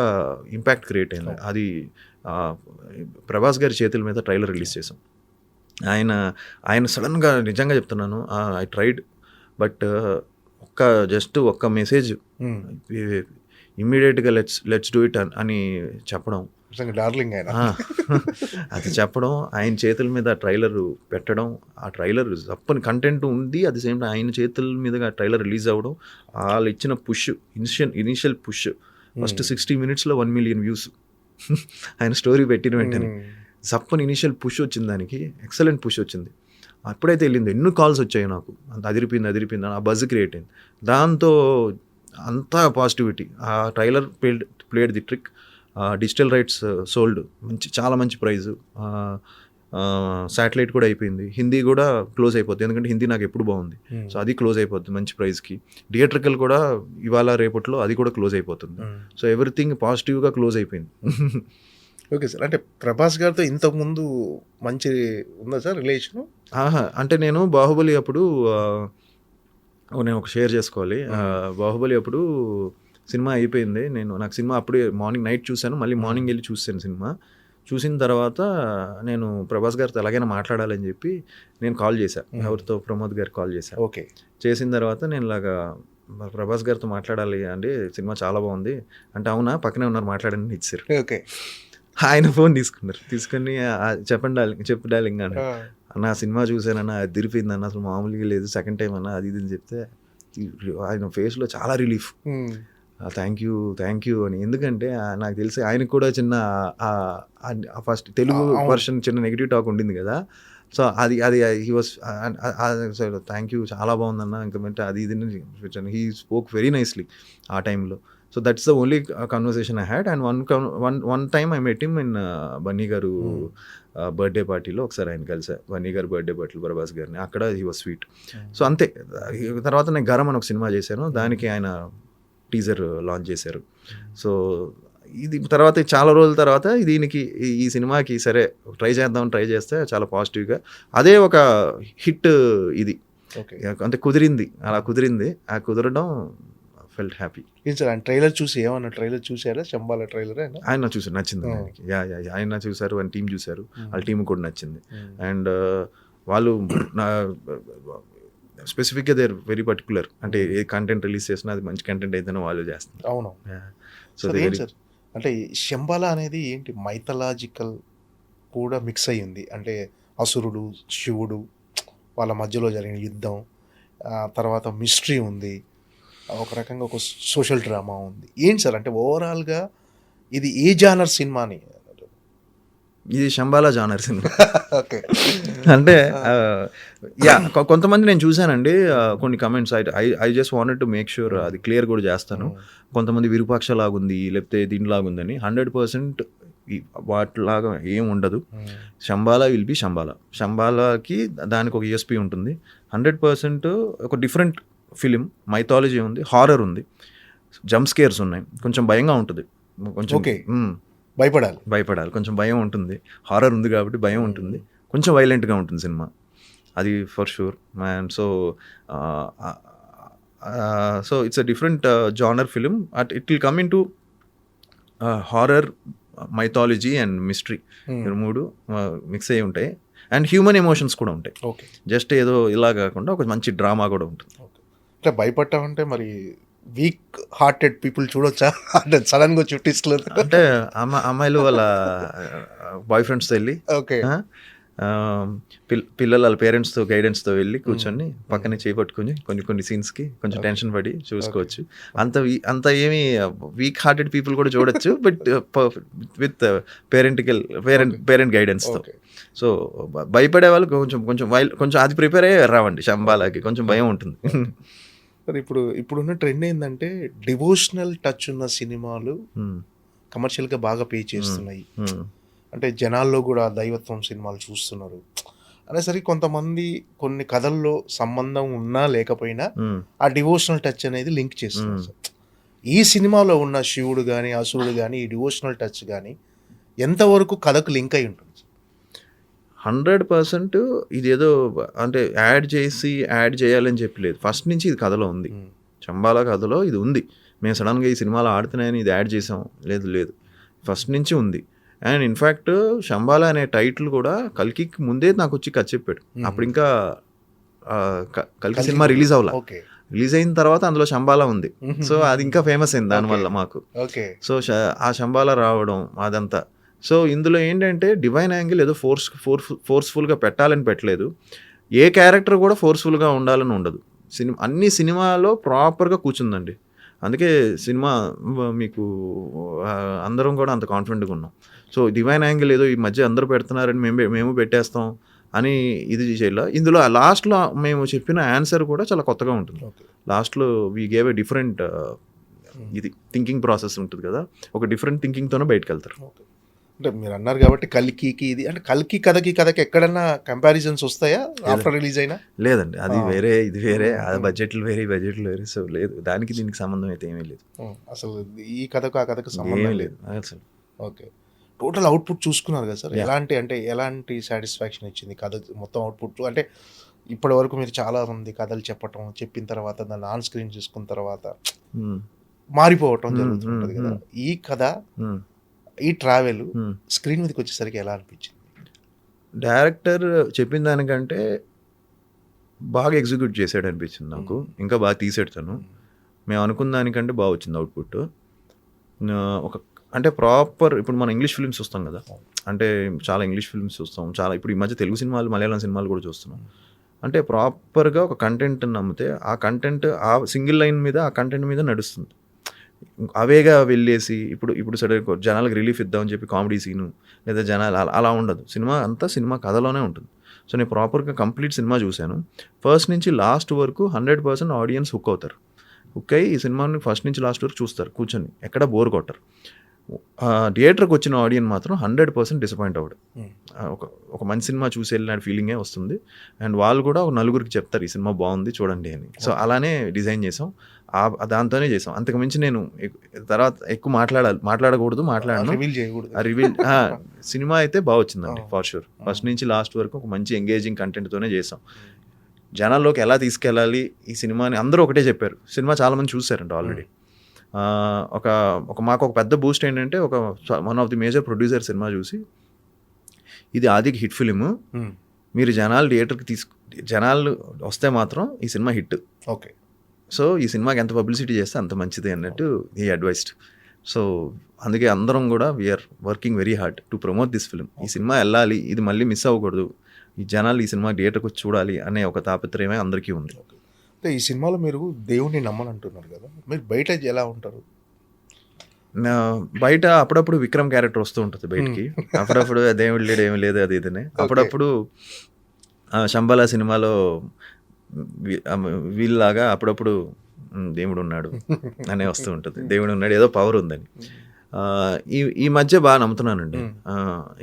ఇంపాక్ట్ క్రియేట్ అయింది. అది ప్రభాస్ గారి చేతుల మీద ట్రైలర్ రిలీజ్ చేసాం. ఆయన సడన్గా, నిజంగా చెప్తున్నాను, ఐ ట్రైడ్, బట్ ఒక్క మెసేజ్ ఇమ్మీడియట్గా లెట్స్ డూ ఇట్ అని చెప్పడం, డార్లింగ్ ఆయన అది చెప్పడం, ఆయన చేతుల మీద ట్రైలర్ పెట్టడం, ఆ ట్రైలర్ తప్పని కంటెంట్ ఉంది, అది సేమ్ టైం ఆయన చేతుల మీదుగా ట్రైలర్ రిలీజ్ అవ్వడం, వాళ్ళు ఇచ్చిన push, initial push, first 60 minutesలో 1 million views ఆయన స్టోరీ పెట్టిన వెంటనే సప్పని ఇనిషియల్ పుష్ వచ్చింది, దానికి ఎక్సలెంట్ పుష్ వచ్చింది. అప్పుడైతే వెళ్ళింది, ఎన్నో కాల్స్ వచ్చాయి నాకు, అంత అదిరిపోయింది అని ఆ బజ్ క్రియేట్ అయింది. దాంతో అంతా పాజిటివిటీ. ఆ trailer played the trick. Digital rights sold, చాలా మంచి ప్రైజు. శాటిలైట్ కూడా అయిపోయింది, హిందీ కూడా క్లోజ్ అయిపోద్ది, ఎందుకంటే హిందీ నాకు ఎప్పుడు బాగుంది. సో అది క్లోజ్ అయిపోద్ది మంచి ప్రైస్కి. థియేట్రికల్ కూడా ఇవాళ రేపట్లో అది కూడా క్లోజ్ అయిపోతుంది. సో ఎవ్రీథింగ్ పాజిటివ్గా క్లోజ్ అయిపోయింది. ఓకే సార్, అంటే ప్రభాస్ గారితో ఇంతకుముందు మంచి ఉందా సార్ రిలేషను? అంటే నేను బాహుబలి అప్పుడు నేను ఒక షేర్ చేసుకోవాలి. బాహుబలి అప్పుడు సినిమా అయిపోయింది, నాకు సినిమా అప్పుడే నైట్ చూశాను, మళ్ళీ మార్నింగ్ వెళ్ళి చూశాను సినిమా. చూసిన తర్వాత నేను ప్రభాస్ గారితో ఎలాగైనా మాట్లాడాలని చెప్పి నేను కాల్ చేశాను, ఎవరితో, ప్రమోద్ గారికి కాల్ చేశాను. ఓకే. చేసిన తర్వాత నేను ఇలాగా ప్రభాస్ గారితో మాట్లాడాలి అండి, సినిమా చాలా బాగుంది అంటే, అవునా పక్కనే ఉన్నారు మాట్లాడండి ఇచ్చారు. ఓకే. ఆయన ఫోన్ తీసుకొని చెప్పు డార్లింగ్ అన్న, అన్న సినిమా చూసానన్న, అది తిరిపోయిందన్న, అసలు మామూలుగా లేదు, సెకండ్ టైం అన్న, అది ఇది అని చెప్తే ఆయన ఫేస్లో చాలా రిలీఫ్. థ్యాంక్ యూ అని. ఎందుకంటే నాకు తెలిసి ఆయనకు కూడా చిన్న ఫస్ట్ తెలుగు వర్షన్ చిన్న నెగిటివ్ టాక్ ఉండింది కదా, సో అది హీ వాస్ థ్యాంక్ యూ చాలా బాగుందన్న, ఇంకా అది ఇది హీ స్పోక్ వెరీ నైస్లీ ఆ టైంలో. So that's the only conversation I had. And one time I met him in Bunny గారు బర్త్డే పార్టీలో ఒకసారి ఆయన కలిసా, బన్నీ గారు బర్త్డే పార్టీలో ప్రభాస్ గారిని, అక్కడ హీ వాస్ స్వీట్. సో అంతే. తర్వాత నేను గరం అని ఒక సినిమా చేశాను, దానికి ఆయన టీజర్ లాంచ్ చేశారు. సో ఇది తర్వాత చాలా రోజుల తర్వాత దీనికి ఈ సినిమాకి సరే ట్రై చేస్తే చాలా పాజిటివ్గా అదే ఒక హిట్ ఇది అంటే కుదిరింది, అలా కుదిరింది. ఆ కుదరడం ఫెల్ట్ హ్యాపీ. సార్ ఆయన ట్రైలర్ చూసి ఏమన్నా ట్రైలర్ చూసారా? శంబాలా ట్రైలర్ ఆయన చూసారు, నచ్చింది ఆయనకి. ఆయన చూసారు, ఆయన టీం చూసారు, వాళ్ళ టీం కూడా నచ్చింది. అండ్ వాళ్ళు స్పెసిఫిక్గా దే ఆర్ వెరీ పర్టికులర్, అంటే ఏ కంటెంట్ రిలీజ్ చేసినా అది మంచి కంటెంట్ అయితేనే వాళ్ళు చేస్తారు. అవును. సో సార్ అంటే శంబాలా అనేది ఏంటి, మైథలాజికల్ కూడా మిక్స్ అయ్యింది, అంటే అసురుడు శివుడు వాళ్ళ మధ్యలో జరిగిన యుద్ధం, తర్వాత మిస్టరీ ఉంది, ఒక రకంగా ఒక సోషల్ డ్రామా ఉంది. ఏంటి సార్ అంటే ఓవరాల్గా ఇది ఏ జానర్ సినిమాని? ఇది శంబాలా జానర్ సినిమా. ఓకే. అంటే కొంతమంది నేను చూశానండి, కొన్ని comments, I just wanted to make sure అది క్లియర్ కూడా చేస్తాను. కొంతమంది విరూపాక్ష లాగుంది లేకపోతే దీనిలాగుందని, 100% వాటిలాగా ఏం ఉండదు. శంబాలా విల్ బి శంబాలాకి దానికి ఒక ESP ఉంటుంది. 100% ఒక డిఫరెంట్ ఫిలిం, మైథాలజీ ఉంది, హారర్ ఉంది, జంప్ స్కేర్స్ ఉన్నాయి, కొంచెం భయంగా ఉంటుంది, కొంచెం భయపడాలి, కొంచెం భయం ఉంటుంది. హారర్ ఉంది కాబట్టి భయం ఉంటుంది, కొంచెం వైలెంట్గా ఉంటుంది సినిమా, అది for sure. And so it's a different genre film. It will come in to horror, mythology and mystery, మూడు మిక్స్ అయ్యి ఉంటాయి. అండ్ హ్యూమన్ ఎమోషన్స్ కూడా ఉంటాయి. ఓకే. జస్ట్ ఏదో ఇలా కాకుండా ఒక మంచి డ్రామా కూడా ఉంటుంది. అంటే భయపడ్డామంటే మరి వీక్ హార్టెడ్ పీపుల్ చూడొచ్చా? అంటే సడన్గా చుట్టిస్లో అంటే అమ్మాయిలు వాళ్ళ బాయ్ ఫ్రెండ్స్తో వెళ్ళి, ఓకే, పిల్లలు వాళ్ళ పేరెంట్స్తో గైడెన్స్తో వెళ్ళి కూర్చొని పక్కనే చేపట్టుకుని కొన్ని సీన్స్కి కొంచెం టెన్షన్ పడి చూసుకోవచ్చు. అంత ఏమి వీక్ హార్టెడ్ పీపుల్ కూడా చూడొచ్చు, బట్ విత్ పేరెంట్ గైడెన్స్తో. సో భయపడే వాళ్ళు కొంచెం అది ప్రిపేర్ అయ్యి రావండి శంబాలాకి, కొంచెం భయం ఉంటుంది. సార్ ఇప్పుడున్న ట్రెండ్ ఏంటంటే డివోషనల్ టచ్ ఉన్న సినిమాలు కమర్షియల్గా బాగా పే చేస్తున్నాయి, అంటే జనాల్లో కూడా దైవత్వం సినిమాలు చూస్తున్నారు అనేసరికి కొంతమంది కొన్ని కథల్లో సంబంధం ఉన్నా లేకపోయినా ఆ డివోషనల్ టచ్ అనేది లింక్ చేస్తున్నారు సార్. ఈ సినిమాలో ఉన్న శివుడు కానీ అసురుడు కానీ ఈ డివోషనల్ టచ్ కానీ ఎంతవరకు కథకు లింక్ అయి ఉంటుంది? 100% ఇదేదో అంటే యాడ్ చేయాలని చెప్పలేదు, ఫస్ట్ నుంచి ఇది కథలో ఉంది. శంబాలా కథలో ఇది ఉంది. మేము సడన్గా ఈ సినిమాలో ఆడుతున్నాయని ఇది యాడ్ చేసాం, లేదు, ఫస్ట్ నుంచి ఉంది. అండ్ ఇన్ఫ్యాక్ట్ శంబాలా అనే టైటిల్ కూడా కల్కికి ముందే నాకు వచ్చి కథ చెప్పాడు. అప్పుడు ఇంకా కల్కి సినిమా రిలీజ్ అవ్వాల, రిలీజ్ అయిన తర్వాత అందులో శంబాలా ఉంది. సో అది ఇంకా ఫేమస్ అయింది దానివల్ల మాకు. సో ఆ శంబాలా రావడం అదంతా. సో ఇందులో ఏంటంటే డివైన్ యాంగిల్ ఏదో ఫోర్స్ఫుల్గా పెట్టాలని పెట్టలేదు, ఏ క్యారెక్టర్ కూడా ఫోర్స్ఫుల్గా ఉండాలని ఉండదు. అన్ని సినిమాలో ప్రాపర్గా కూర్చుందండి. అందుకే సినిమా మీకు అందరం కూడా అంత కాన్ఫిడెంట్గా ఉన్నాం. సో డివైన్ యాంగిల్ ఏదో ఈ మధ్య అందరూ పెడుతున్నారని మేము పెట్టేస్తాం అని ఇది చేయాల. ఇందులో లాస్ట్లో మేము చెప్పిన ఆన్సర్ కూడా చాలా కొత్తగా ఉంటుంది. లాస్ట్లో వీ గేవ్ ఎ డిఫరెంట్ ఇది థింకింగ్ ప్రాసెస్ ఉంటుంది కదా, ఒక డిఫరెంట్ థింకింగ్తోనే బయటకు వెళ్తారు. అంటే మీరు అన్నారు కాబట్టి కల్కికి ఇది అంటే కల్కి కథకి ఎక్కడన్నా కంపారిజన్స్ వస్తాయా ఆఫ్టర్ రిలీజ్ అయినా? లేదండి, అది వేరే ఇది వేరే, అది బడ్జెట్లు వేరే. సో లేదు, దానికి దీనికి సంబంధం అయితే ఏమీ లేదు అసలు. ఈ కథకు ఆ కథకు సంబంధం లేదు అసలు. ఓకే. టోటల్ అవుట్పుట్ చూసుకున్నారు కదా సార్, ఎలాంటి సాటిస్ఫాక్షన్ ఇచ్చింది కథ మొత్తం అవుట్పుట్? అంటే ఇప్పటి వరకు మీరు చాలా మంది కథలు చెప్పిన తర్వాత దాన్ని ఆన్ స్క్రీన్ చూసుకున్న తర్వాత మారిపోవటం జరుగుతుంటది కదా. ఈ కథ, మ్మ్. ఈ ట్రావెల్ మ్మ్. స్క్రీన్ మీదకి వచ్చేసరికి ఎలా అనిపించింది? డైరెక్టర్ చెప్పిన దానికంటే బాగా ఎగ్జిక్యూట్ చేసాడు అనిపించింది నాకు. ఇంకా బాగా తీసాడు తను. మేము అనుకున్న దానికంటే బాగా వచ్చింది అవుట్పుట్. ఒక అంటే ప్రాపర్ ఇప్పుడు మనం ఇంగ్లీష్ ఫిల్మ్స్ చూస్తాం కదా, అంటే చాలా ఇంగ్లీష్ ఫిల్మ్స్ చూస్తాం, చాలా ఇప్పుడు ఈ మధ్య తెలుగు సినిమాలు, మలయాళం సినిమాలు కూడా చూస్తున్నాం. అంటే ప్రాపర్గా ఒక కంటెంట్ నమ్మితే ఆ కంటెంట్ ఆ సింగిల్ లైన్ మీద ఆ కంటెంట్ మీద నడుస్తుంది. అవేగా వెళ్ళేసి ఇప్పుడు సడన్ జనాలకు రిలీఫ్ ఇద్దామని చెప్పి కామెడీ సీను లేదా జనాలు అలా ఉండదు. సినిమా అంతా సినిమా కథలోనే ఉంటుంది. సో నేను ప్రాపర్గా కంప్లీట్ సినిమా చూశాను. ఫస్ట్ నుంచి లాస్ట్ వరకు 100% ఆడియన్స్ హుక్ అవుతారు. హుక్ అయ్యి ఈ సినిమాని ఫస్ట్ నుంచి లాస్ట్ వరకు చూస్తారు కూర్చొని, ఎక్కడ బోర్ కొట్టరు. థియేటర్కి వచ్చిన ఆడియన్స్ మాత్రం 100% డిసప్పాయింట్ అవ్వడు. ఒక మంచి సినిమా చూసి వెళ్ళిన ఫీలింగే వస్తుంది. అండ్ వాళ్ళు కూడా ఒక నలుగురికి చెప్తారు ఈ సినిమా బాగుంది చూడండి అని. సో అలానే డిజైన్ చేసాం, దాంతోనే చేసాం. అంతకుమించి నేను తర్వాత ఎక్కువ మాట్లాడను. రివీల్ సినిమా అయితే బాగా వచ్చిందండి ఫర్ షూర్. ఫస్ట్ నుంచి లాస్ట్ వరకు ఒక మంచి ఎంగేజింగ్ కంటెంట్తోనే చేసాం. జనాల్లోకి ఎలా తీసుకెళ్ళాలి ఈ సినిమాని అందరూ ఒకటే చెప్పారు. సినిమా చాలామంది చూసారంట ఆల్రెడీ. మాకు ఒక పెద్ద బూస్ట్ ఏంటంటే one of the major producer cinema చూసి ఇది ఆదికి హిట్ ఫిలిము, మీరు జనాలు థియేటర్కి జనాలు వస్తే మాత్రం ఈ సినిమా హిట్. ఓకే, సో ఈ సినిమాకి ఎంత పబ్లిసిటీ చేస్తే అంత మంచిది అన్నట్టు ఈ అడ్వైస్డ్. సో అందుకే అందరం కూడా we are working very hard to promote this film. ఈ సినిమా వెళ్ళాలి, ఇది మళ్ళీ మిస్ అవ్వకూడదు, ఈ జనాలు ఈ సినిమా థియేటర్కి వచ్చి చూడాలి అనే ఒక తాపత్రయమే అందరికీ ఉంది. అంటే ఈ సినిమాలో మీరు దేవుణ్ణి నమ్మనంటున్నారు కదా, మీరు బయట ఎలా ఉంటారు? బయట అప్పుడప్పుడు విక్రమ్ క్యారెక్టర్ వస్తూ ఉంటుంది బయటికి, అప్పుడప్పుడు దేవుడు లేడు ఏమి లేదు అది ఇదనే. అప్పుడప్పుడు శంబాలా సినిమాలో వీళ్ళలాగా అప్పుడప్పుడు దేవుడు ఉన్నాడు అనే వస్తూ ఉంటుంది, దేవుడు ఉన్నాడు ఏదో పవర్ ఉందని. ఈ మధ్య బాగా నమ్ముతున్నానండి.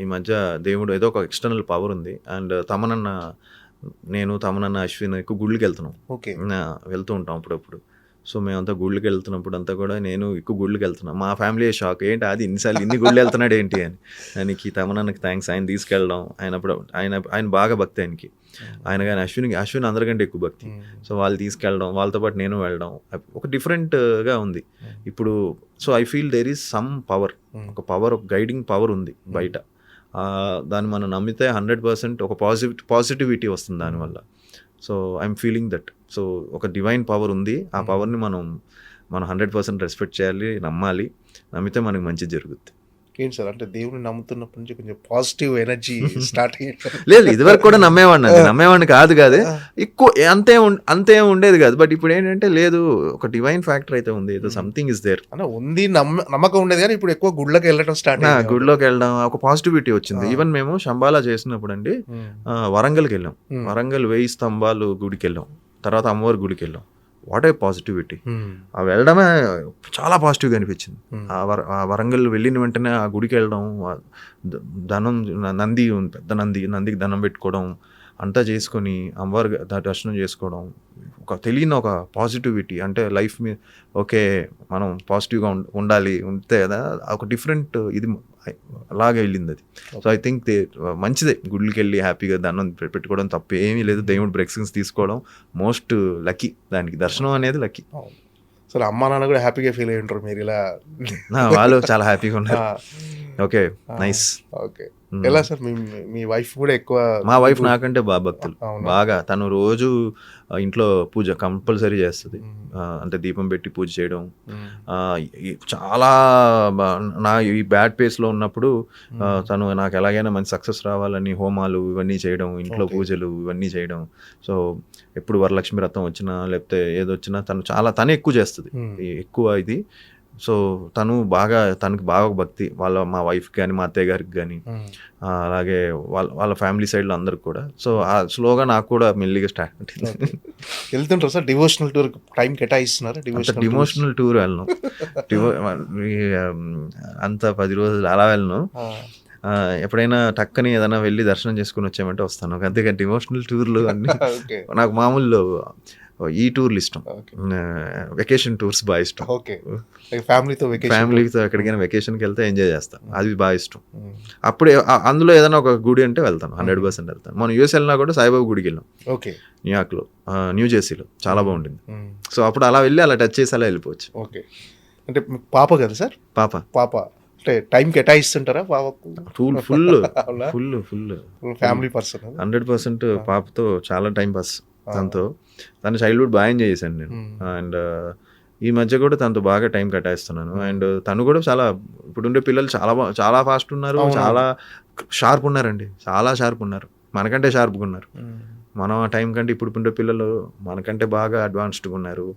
ఈ మధ్య దేవుడు ఏదో ఒక ఎక్స్టర్నల్ పవర్ ఉంది. అండ్ తమనన్న అశ్విన్ ఎక్కువ గుళ్ళకి వెళ్తున్నాం, వెళ్తూ ఉంటాం అప్పుడప్పుడు. సో మేమంతా గుళ్ళకి వెళ్తున్నప్పుడు అంతా కూడా నేను ఎక్కువ గుళ్ళకి వెళ్తున్నాను. మా ఫ్యామిలీ షాక్, ఏంటి అది ఇన్ని గుళ్ళు వెళ్తున్నాడు ఏంటి అని. ఆయనకి తమనన్నకి థ్యాంక్స్, ఆయన తీసుకెళ్ళడం. ఆయన బాగా భక్తి ఆయనకి. ఆయన కానీ అశ్విన్ అందరికంటే ఎక్కువ భక్తి. సో వాళ్ళు తీసుకెళ్ళడం, వాళ్ళతో పాటు నేను వెళ్ళడం ఒక డిఫరెంట్గా ఉంది ఇప్పుడు. So I feel there is some power, ఒక గైడింగ్ పవర్ ఉంది బయట. దాన్ని మనం నమ్మితే 100% ఒక పాజిటివిటీ వస్తుంది దానివల్ల. So I'm feeling that. So ఒక డివైన్ పవర్ ఉంది, ఆ పవర్ని మనం 100% రెస్పెక్ట్ చేయాలి, నమ్మాలి. నమ్మితే మనకి మంచి జరుగుద్ది. ఏంటి సార్, అంటే దేవుని నమ్ముతున్నప్పటి నుంచి కొంచెం పాజిటివ్ ఎనర్జీ స్టార్ట్ అయ్యింది? లేదు, ఇదివరకు కూడా నమ్మేవాడిని కాదు ఎక్కువ అంతే ఉండేది కాదు. బట్ ఇప్పుడు ఏంటంటే లేదు, ఒక డివైన్ ఫ్యాక్టర్ అయితే ఉంది, ఏదో సంథింగ్ ఇస్ దేర్ అంటే ఉంది, నమ్మకం ఉండేది. కానీ ఇప్పుడు ఎక్కువ గుళ్ళకి వెళ్ళడం స్టార్ట్, గుడిలోకి వెళ్ళడం ఒక పాజిటివిటీ వచ్చింది. ఈవెన్ మేము శంబాలా చేసినప్పుడు అండి వరంగల్కి వెళ్ళాం. వరంగల్ 1000 స్తంభాలు గుడికి వెళ్ళాం, తర్వాత అమ్మవారి గుడికి వెళ్ళాం. What a positivity. ఆ వెళ్ళడమే చాలా పాజిటివ్గా అనిపించింది. ఆ వరంగల్ వెళ్ళిన వెంటనే ఆ గుడికి వెళ్ళడం, పెద్ద నందికి దండం పెట్టుకోవడం అంతా చేసుకొని అమ్మవారి దర్శనం చేసుకోవడం, ఒక తెలియని ఒక పాజిటివిటీ. అంటే లైఫ్ మీద ఓకే మనం పాజిటివ్గా ఉండాలి, ఉంటే కదా ఒక డిఫరెంట్ ఇది అలాగే వెళ్ళింది అది. సో ఐ థింక్ మంచిదే గుడికి వెళ్ళి హ్యాపీగా దండం పెట్టుకోవడం తప్పు ఏమీ లేదు. దేవుడి బ్లెస్సింగ్స్ తీసుకోవడం మోస్ట్ లక్కీ, దానికి దర్శనం అనేది లక్కీ. సరే, అమ్మా నాన్న కూడా హ్యాపీగా ఫీల్ అయ్యి ఉంటారు మీరు ఇలా? వాళ్ళు చాలా హ్యాపీగా ఉన్నారు. Okay, nice. ఓకే, ఎలా సార్ మీ వైఫ్ కూడా ఎక్కువ? మా వైఫ్ నాకంటే బాగా భక్తులు, బాగా. తను రోజు ఇంట్లో పూజ కంపల్సరీ చేస్తుంది. అంటే దీపం పెట్టి పూజ చేయడం. చాలా నా ఈ బ్యాడ్ పేస్లో ఉన్నప్పుడు తను నాకు ఎలాగైనా మంచి సక్సెస్ రావాలని హోమాలు ఇవన్నీ చేయడం, ఇంట్లో పూజలు ఇవన్నీ చేయడం. సో ఎప్పుడు వరలక్ష్మి వ్రతం వచ్చినా లేకపోతే ఏదొచ్చినా తను ఎక్కువ చేస్తుంది, ఎక్కువ ఇది. సో తనకి బాగా భక్తి, మా వైఫ్ కానీ మా అత్తయ్య గారికి కానీ, అలాగే వాళ్ళ ఫ్యామిలీ సైడ్లో అందరికి కూడా. సో స్లోగా నాకు కూడా మెల్లిగా స్టార్ట్ వెళ్తుంటారు సార్. డివోషనల్ టూర్ టైం కేటాయిస్తున్నారు? డివోషనల్ టూర్ వెళ్ళను, అంత 10 రోజులు అలా వెళ్ళను. ఎప్పుడైనా టక్కని ఏదైనా వెళ్ళి దర్శనం చేసుకుని వచ్చామంటే వస్తాను. అంతేగా డివోషనల్ టూర్లు అన్నీ నాకు మామూలు ఈ టూర్లు ఇష్టం, వెకేషన్ టూర్స్ బాగా ఇష్టం. ఫ్యామిలీతో ఎక్కడికైనా వెకేషన్కి వెళ్తే ఎంజాయ్ చేస్తాను, అది బాగా ఇష్టం. అప్పుడే అందులో ఏదైనా ఒక గుడి అంటే వెళ్తాను, 100% వెళ్తాను. మనం యూఎస్ వెళ్ళినా కూడా సాయిబాబా గుడికి వెళ్ళాం, న్యూయార్క్లో, న్యూ జెర్సీలో, చాలా బాగుంటుంది. సో అప్పుడు అలా వెళ్ళి అలా టచ్ చేసి అలా వెళ్ళిపోవచ్చు. ఓకే, అంటే మీకు పాప కదా సార్? పాప పాప అంటే టైం కేటాయిస్తుంటారా పాపకు? ఫుల్ ఫుల్ అవునా? ఫుల్ ఫుల్ ఫ్యామిలీ పర్సన్ 100% పాపతో చాలా టైం పాస్ తనతో. తన చైల్డ్హుడ్ బాగా ఎంజాయ్ చేశాను నేను. అండ్ ఈ మధ్య కూడా తనతో బాగా టైం కేటాయిస్తున్నాను. అండ్ తను కూడా చాలా, ఇప్పుడుండే పిల్లలు చాలా ఫాస్ట్ ఉన్నారు, చాలా షార్ప్ ఉన్నారండి, చాలా షార్ప్ ఉన్నారు, మనకంటే షార్ప్గా ఉన్నారు. మనం ఆ టైం కంటే ఇప్పుడు ఉండే పిల్లలు మనకంటే బాగా అడ్వాన్స్డ్గా ఉన్నారు.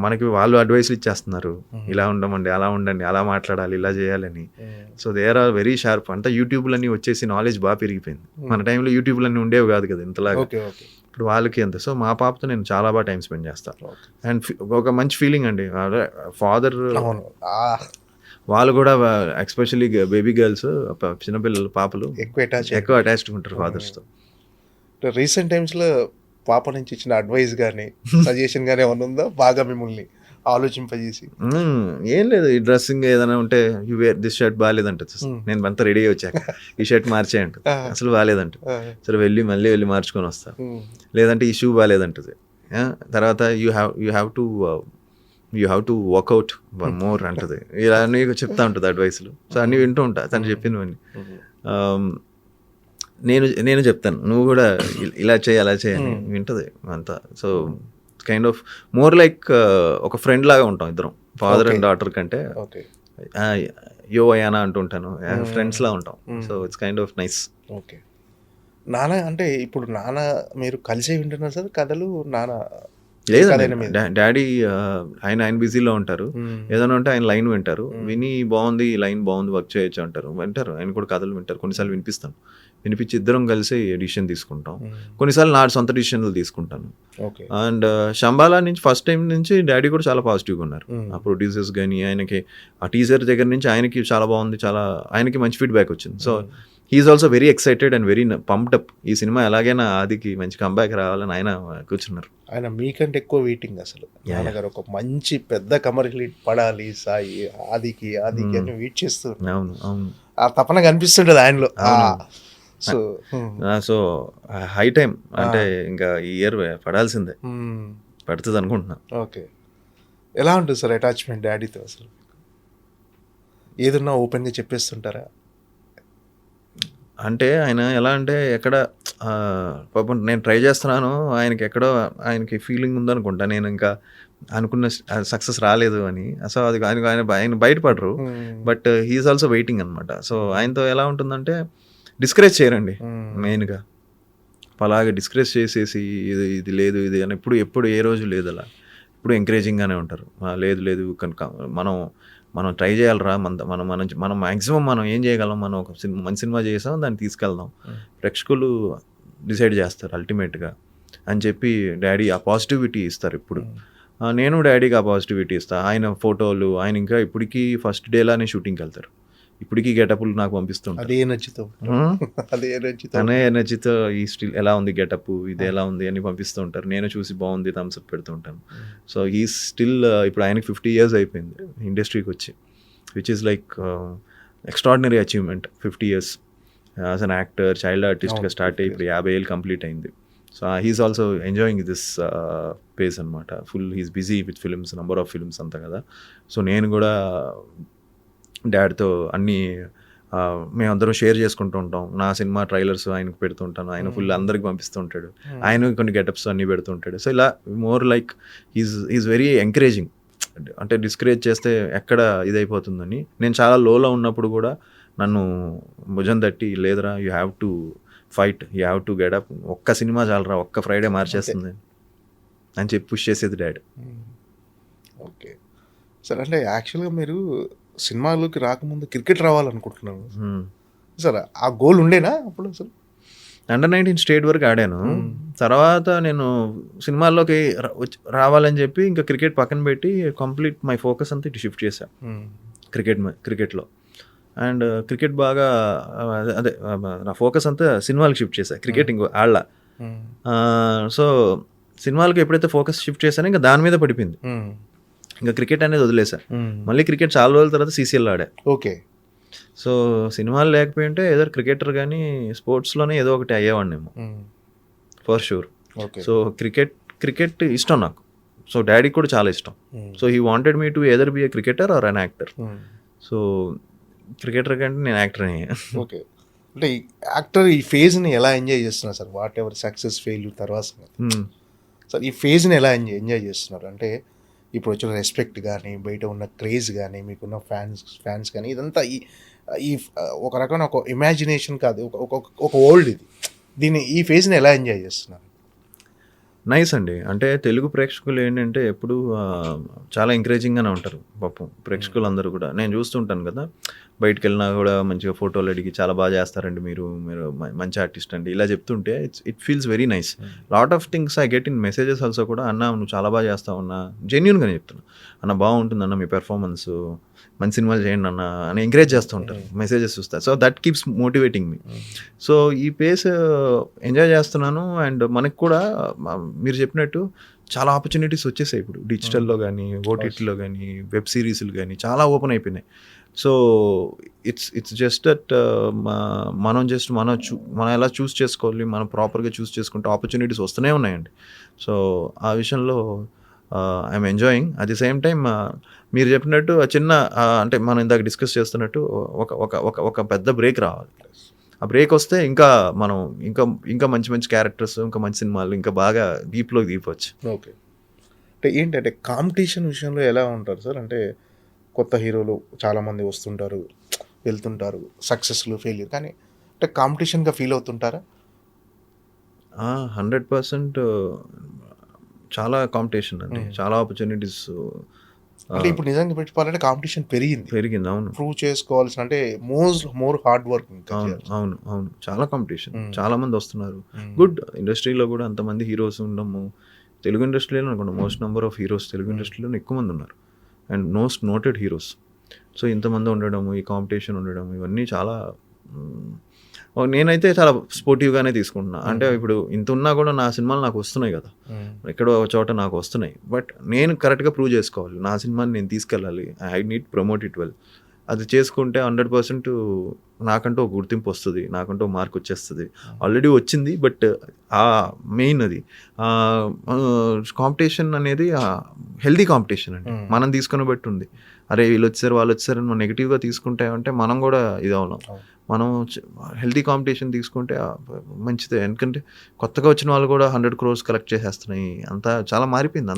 మనకి వాళ్ళు అడ్వైస్లు ఇచ్చేస్తున్నారు, ఇలా ఉండమండి, అలా ఉండండి, అలా మాట్లాడాలి, ఇలా చేయాలని. So they are very sharp. అంతా యూట్యూబ్లన్నీ వచ్చేసి నాలెడ్జ్ బాగా పెరిగిపోయింది. మన టైంలో యూట్యూబ్లన్నీ ఉండేవి కాదు కదా ఇంతలాగా. ఇప్పుడు వాళ్ళకి అంత. సో మా పాపతో నేను చాలా బాగా టైం స్పెండ్ చేస్తాను. అండ్ ఒక మంచి ఫీలింగ్ అండి. ఫాదర్ వాళ్ళు కూడా ఎస్పెషల్లీ బేబీ గర్ల్స్, చిన్నపిల్లలు, పాపలు ఎక్కువ అటాచ్డ్ ఉంటారు ఫాదర్స్తో. రీసెంట్ టైమ్స్లో పాప నుంచి ఇచ్చిన అడ్వైస్ కానీ సజెషన్ కానీ ఏమైనా ఉందా బాగా మిమ్మల్ని ఆలోచింపజేసి? ఏం లేదు, ఈ డ్రెస్సింగ్ ఏదైనా ఉంటే యూ వేర్ దిస్ షర్ట్ బాగాలేదంట, నేను అంతా రెడీ అయ్యి వచ్చాక ఈ షర్ట్ మార్చేయంట, అసలు బాగాలేదంట, సరే మళ్ళీ వెళ్ళి మార్చుకొని వస్తా. లేదంటే ఈ షూ బాగాలేదంటది. తర్వాత you have to work out more అంటది. ఇలా అన్నీ చెప్తా ఉంటుంది అడ్వైస్లు. సో అన్నీ వింటూ ఉంటా తను చెప్పినవన్నీ. నేను చెప్తాను, నువ్వు కూడా ఇలా చేయి అలా చేయని వింటది అంతా. So kind of more like ఒక ఫ్రెండ్ లాగా ఉంటాం ఇద్దరం, ఫాదర్ అండ్ డాటర్ కంటే. యో అయానా అంటుంటాను, ఫ్రెండ్స్ లా ఉంటాం. So it's kind of nice. Okay. నాన్న అంటే ఇప్పుడు నాన్న మీరు కలిసే వింటున్నారు సార్ కథలు? నాన్న లేదండి, డాడీ ఆయన బిజీలో ఉంటారు. ఏదైనా ఉంటే ఆయన లైన్ వింటారు, విని బాగుంది, ఈ లైన్ బాగుంది, వర్క్ చేయొచ్చు అంటారు, వింటారు. ఆయన కూడా కథలు వింటారు. కొన్నిసార్లు వినిపిస్తాను, వినిపించి ఇద్దరం కలిసి డిసిషన్ తీసుకుంటాం. కొన్నిసార్లు నా సొంత డిసిషన్లు తీసుకుంటాను. అండ్ శంబాలా నుంచి ఫస్ట్ టైం నుంచి డాడీ కూడా చాలా పాజిటివ్గా ఉన్నారు. ఆ ప్రొడ్యూసర్స్ కానీ ఆయనకి ఆ టీజర్ దగ్గర నుంచి ఆయనకి చాలా బాగుంది, చాలా ఆయనకి మంచి ఫీడ్బ్యాక్ వచ్చింది. So he is also very excited and very pumped up. ఈ సినిమా ఎలాగైనా ఆదికి మంచి కంబ్యాక్ రావాలని ఆయన కూర్చున్నారు. ఆయన మీకంటే ఎక్కువ వెయిటింగ్ అసలు. నాన్నగారు ఒక మంచి పెద్ద కమర్షియల్ హిట్ పడాలి సాయి, ఆదికి అని వెయిట్ చేస్తూ. అవును అవును, ఆ తపన కనిపిస్తుంటది ఆయనలో. సో హై టైం అంటే ఇంకా ఈ ఇయర్ పడాల్సిందే, పడుతుంది అనుకుంటున్నా. ఓకే. ఎలా ఉంటుంది సార్ అటాచ్మెంట్ డాడీతో అసలు? ఏదన్నా ఓపెన్గా చెప్పేస్తుంటారా? అంటే ఆయన ఎలా అంటే ఎక్కడ పాపం నేను ట్రై చేస్తున్నాను, ఆయనకి ఎక్కడో ఆయనకి ఫీలింగ్ ఉందనుకుంటా నేను ఇంకా అనుకున్న సక్సెస్ రాలేదు అని. సో అది ఆయన బయటపడరు, బట్ హీఈస్ ఆల్సో వెయిటింగ్ అనమాట. సో ఆయనతో ఎలా ఉంటుందంటే డిస్కరేజ్ చేయరండి మెయిన్గా. అలాగే డిస్కరేజ్ చేసేసి ఇది లేదు ఇది అని ఎప్పుడు ఏ రోజు లేదు అలా. ఇప్పుడు ఎంకరేజింగ్గానే ఉంటారు. లేదు కనుక మనం ట్రై చేయాలరా, మనం మ్యాక్సిమం మనం ఏం చేయగలం, మనం ఒక మంచి సినిమా చేసాం, దాన్ని తీసుకెళ్దాం, ప్రేక్షకులు డిసైడ్ చేస్తారు అల్టిమేట్గా అని చెప్పి డాడీ ఆ పాజిటివిటీ ఇస్తారు. ఇప్పుడు నేను డాడీకి ఆ పాజిటివిటీ ఇస్తాను. ఆయన ఫోటోలు ఆయన ఇంకా ఇప్పటికీ ఫస్ట్ డేలానే షూటింగ్కి వెళ్తారు. ఇప్పటికీ గెటప్లు నాకు పంపిస్తుంటారు. అనే ఎనర్జీతో ఈ స్టిల్ ఎలా ఉంది గెటప్, ఇది ఎలా ఉంది అని పంపిస్తూ ఉంటారు. నేను చూసి బాగుంది థమ్స్అప్ పెడుతూ ఉంటాను. సో ఈ స్టిల్ ఇప్పుడు ఆయనకి 50 years అయిపోయింది ఇండస్ట్రీకి వచ్చి, which is like extraordinary achievement. 50 years as an actor, child ఆర్టిస్ట్గా స్టార్ట్ అయ్యి ఇప్పుడు 50 ఏళ్ళు కంప్లీట్ అయింది. So he is also enjoying this pace అనమాట. Full he's busy with films, number of films అంతా కదా. సో నేను కూడా డాడ్తో అన్నీ మేమందరం షేర్ చేసుకుంటూ ఉంటాం. నా సినిమా ట్రైలర్స్ ఆయనకు పెడుతుంటాను, ఆయన ఫుల్ అందరికి పంపిస్తూ ఉంటాడు, ఆయన కొన్ని గెటప్స్ అన్నీ పెడుతుంటాడు. సో ఇలా more like is very encouraging. అంటే డిస్కరేజ్ చేస్తే ఎక్కడ ఇదైపోతుందని. నేను చాలా లోలో ఉన్నప్పుడు కూడా నన్ను భుజం తట్టి, లేదురా you have to fight, you have to get up, ఒక్క సినిమా చాలరా, ఒక్క ఫ్రైడే మార్చేస్తుంది అని చెప్పి పుష్ చేసేది డాడీ. Okay sir. అంటే యాక్చువల్గా మీరు సినిమాలోకి రాకముందు క్రికెట్ రావాలనుకుంటున్నాను సార్, ఆ గోల్ ఉండేనా అప్పుడు? అసలు అండర్-19 స్టేట్ వరకు ఆడాను. తర్వాత నేను సినిమాల్లోకి రావాలని చెప్పి ఇంకా క్రికెట్ పక్కన పెట్టి కంప్లీట్ మై ఫోకస్ అంతా ఇటు షిఫ్ట్ చేశాను క్రికెట్లో. అండ్ క్రికెట్ బాగా అదే నా ఫోకస్ అంతా సినిమాలకు షిఫ్ట్ చేశాను, క్రికెట్ ఇంకో ఆళ్ళ. సో సినిమాలకు ఎప్పుడైతే ఫోకస్ షిఫ్ట్ చేశానో ఇంకా దాని మీద పడిపోయింది, ఇంకా క్రికెట్ అనేది వదిలేసా. మళ్ళీ క్రికెట్ చాలా రోజుల తర్వాత CCL ఆడా. ఓకే. సో సినిమాలు లేకపోయింటే ఏదో క్రికెటర్ కానీ స్పోర్ట్స్లోనే ఏదో ఒకటి అయ్యేవాడినేమో ఫర్ షూర్. సో క్రికెట్ ఇష్టం నాకు సో డాడీకి కూడా చాలా ఇష్టం. So he wanted me to either be a cricketer or an actor. So cricketer కంటే నేను యాక్టర్ని. ఓకే, అంటే ఈ యాక్టర్ ఈ ఫేజ్ని ఎలా ఎంజాయ్ చేస్తున్నారు sir? What ever success failure తర్వాత సార్ ఈ ఫేజ్ని ఎలా ఎంజాయ్ చేస్తున్నారు? అంటే ఇప్పుడు వచ్చిన రెస్పెక్ట్ కానీ, బయట ఉన్న క్రేజ్ కానీ, మీకున్న ఫ్యాన్స్ కానీ, ఇదంతా ఈ ఒక రకమైన ఒక ఇమాజినేషన్ కాదు, ఒక వరల్డ్ ఇది. ఈ ఫేజ్ని ఎలా ఎంజాయ్ చేస్తున్నారు? నైస్ అండి. అంటే తెలుగు ప్రేక్షకులు ఏంటంటే ఎప్పుడు చాలా ఎంకరేజింగ్గానే ఉంటారు పాపం ప్రేక్షకులు అందరూ కూడా. నేను చూస్తుంటాను కదా, బయటకు వెళ్ళినా కూడా మంచిగా ఫోటోలు అడిగి చాలా బాగా చేస్తారండి మీరు మంచి ఆర్టిస్ట్ అండి ఇలా చెప్తుంటే it feels very nice. Lot of things I get in messages also కూడా, అన్న నువ్వు చాలా బాగా చేస్తావు అన్న, జెన్యున్గానే చెప్తున్నా అన్న, బాగుంటుంది అన్న మీ పెర్ఫార్మెన్స్, మంచి సినిమాలు చేయండి అన్న అని ఎంకరేజ్ చేస్తూ ఉంటారు మెసేజెస్ చూస్తారు. So that keeps motivating me. So ఈ పేస్ ఎంజాయ్ చేస్తున్నాను. అండ్ మనకు కూడా మీరు చెప్పినట్టు చాలా ఆపర్చునిటీస్ వచ్చేసాయి ఇప్పుడు డిజిటల్లో కానీ, ఓటీటీలో కానీ, వెబ్ సిరీస్లు కానీ చాలా ఓపెన్ అయిపోయినాయి. సో ఇట్స్ జస్ట్ దట్ మనం ఎలా చూస్ చేసుకోవాలి, మనం ప్రాపర్గా చూస్ చేసుకుంటే ఆపర్చునిటీస్ వస్తూనే ఉన్నాయండి. సో ఆ విషయంలో I'm enjoying. At the same time మీరు చెప్పినట్టు చిన్న అంటే మనం ఇందాక డిస్కస్ చేస్తున్నట్టు ఒక పెద్ద బ్రేక్ రావాలి. ఆ బ్రేక్ వస్తే ఇంకా మనం ఇంకా మంచి మంచి క్యారెక్టర్స్, ఇంకా మంచి సినిమాలు, ఇంకా బాగా డీప్లోకి దిగవచ్చు. ఓకే, అంటే ఏంటంటే కాంపిటీషన్ విషయంలో ఎలా ఉంటారు సార్? అంటే కొత్త హీరోలు చాలామంది వస్తుంటారు, వెళ్తుంటారు, సక్సెస్లు ఫెయిల్యూర్, కానీ అంటే కాంపిటీషన్గా ఫీల్ అవుతుంటారా? 100% చాలా కాంపిటీషన్ అండి, చాలా ఆపర్చునిటీస్. అంటే ఇప్పుడు నిజంగా పెట్టుకోవాలంటే కాంపిటీషన్ పెరిగింది. అవును, ప్రూవ్ చేసుకోవాల్సిన, అంటే మోర్ హార్డ్ వర్క్. అవును చాలా కాంపిటీషన్, చాలా మంది వస్తున్నారు. గుడ్, ఇండస్ట్రీలో కూడా అంతమంది హీరోస్ ఉండము. తెలుగు ఇండస్ట్రీలో అనుకోండి most number of heroes Telugu ఇండస్ట్రీలో ఎక్కువ మంది ఉన్నారు, and most noted heroes. So ఇంతమంది ఉండడము, ఈ కాంపిటీషన్ ఉండడం, ఇవన్నీ చాలా నేనైతే చాలా స్పోర్టివ్గానే తీసుకుంటున్నా. అంటే ఇప్పుడు ఇంత ఉన్నా కూడా నా సినిమాలు నాకు వస్తున్నాయి కదా, ఎక్కడో ఒక చోట నాకు వస్తున్నాయి. బట్ నేను కరెక్ట్గా ప్రూవ్ చేసుకోవాలి, నా సినిమాని నేను తీసుకెళ్ళాలి. I need promote it well. అది చేసుకుంటే 100% నాకంటూ ఒక గుర్తింపు వస్తుంది, నాకంటూ ఒక మార్క్ వచ్చేస్తుంది. ఆల్రెడీ వచ్చింది. బట్ మెయిన్ అది కాంపిటీషన్ అనేది హెల్దీ కాంపిటీషన్ అండి. మనం తీసుకుని బట్టి ఉంది. అరే వీళ్ళు వచ్చారు వాళ్ళు వచ్చారు అని మనం నెగిటివ్గా తీసుకుంటే అంటే మనం కూడా ఇది అవునాం. మనం హెల్తీ కాంపిటీషన్ తీసుకుంటే మంచిదే. ఎందుకంటే కొత్తగా వచ్చిన వాళ్ళు కూడా 100 crores కలెక్ట్ చేసేస్తున్నాయి. అంతా చాలా మారిపోయింది,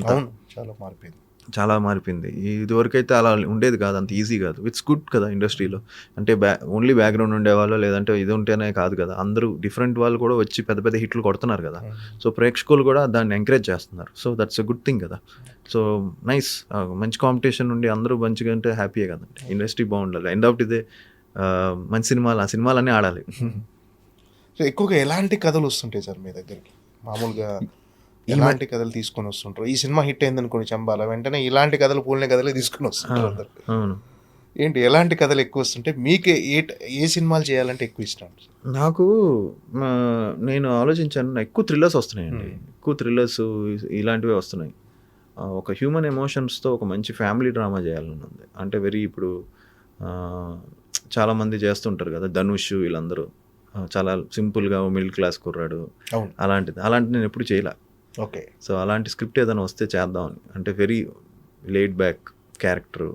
చాలా మారిపోయింది. ఇదివరకు అయితే అలా ఉండేది కాదు, అంత ఈజీ కాదు. ఇట్స్ గుడ్ కదా ఇండస్ట్రీలో. అంటే ఓన్లీ బ్యాక్గ్రౌండ్ ఉండేవాళ్ళు లేదంటే ఇది ఉంటేనే కాదు కదా, అందరూ డిఫరెంట్ వాళ్ళు కూడా వచ్చి పెద్ద పెద్ద హిట్లు కొడుతున్నారు కదా. సో ప్రేక్షకులు కూడా దాన్ని ఎంకరేజ్ చేస్తున్నారు. So that's a good thing కదా. సో నైస్, మంచి కాంపిటీషన్ ఉండి అందరూ మంచిగా ఉంటే హ్యాపీయే కదండి. ఇండస్ట్రీ బాగుండాలి. ఎండ్ ఆఫ్ ఇదే మంచి సినిమాలు, ఆ సినిమాలన్నీ ఆడాలి. సో ఎక్కువగా ఎలాంటి కథలు వస్తుంటాయి సార్ మీ దగ్గరికి? మామూలుగా ఎలాంటి కథలు తీసుకొని వస్తుంటారు? ఈ సినిమా హిట్ అయింది అనుకోండి చంబాల, వెంటనే ఇలాంటి కథలు, పూలనే కథలే తీసుకొని వస్తుంటారు. అవును, ఏంటి ఎలాంటి కథలు ఎక్కువ వస్తుంటే మీకు ఏ సినిమాలు చేయాలంటే ఎక్కువ ఇష్టం? నాకు నేను ఆలోచించాను, ఎక్కువ థ్రిల్లర్స్ వస్తున్నాయండి. ఎక్కువ థ్రిల్లర్స్ ఇలాంటివే వస్తున్నాయి. ఒక హ్యూమన్ ఎమోషన్స్తో ఒక మంచి ఫ్యామిలీ డ్రామా చేయాలని ఉంది. అంటే ఇప్పుడు చాలామంది చేస్తుంటారు కదా, ధనుష్ వీళ్ళందరూ చాలా సింపుల్గా మిడిల్ క్లాస్ కుర్రాడు, అలాంటిది నేను ఎప్పుడు చేయలే. ఓకే, సో అలాంటి స్క్రిప్ట్ ఏదైనా వస్తే చేద్దామని. అంటే వెరీ లేడ్ బ్యాక్ క్యారెక్టరు,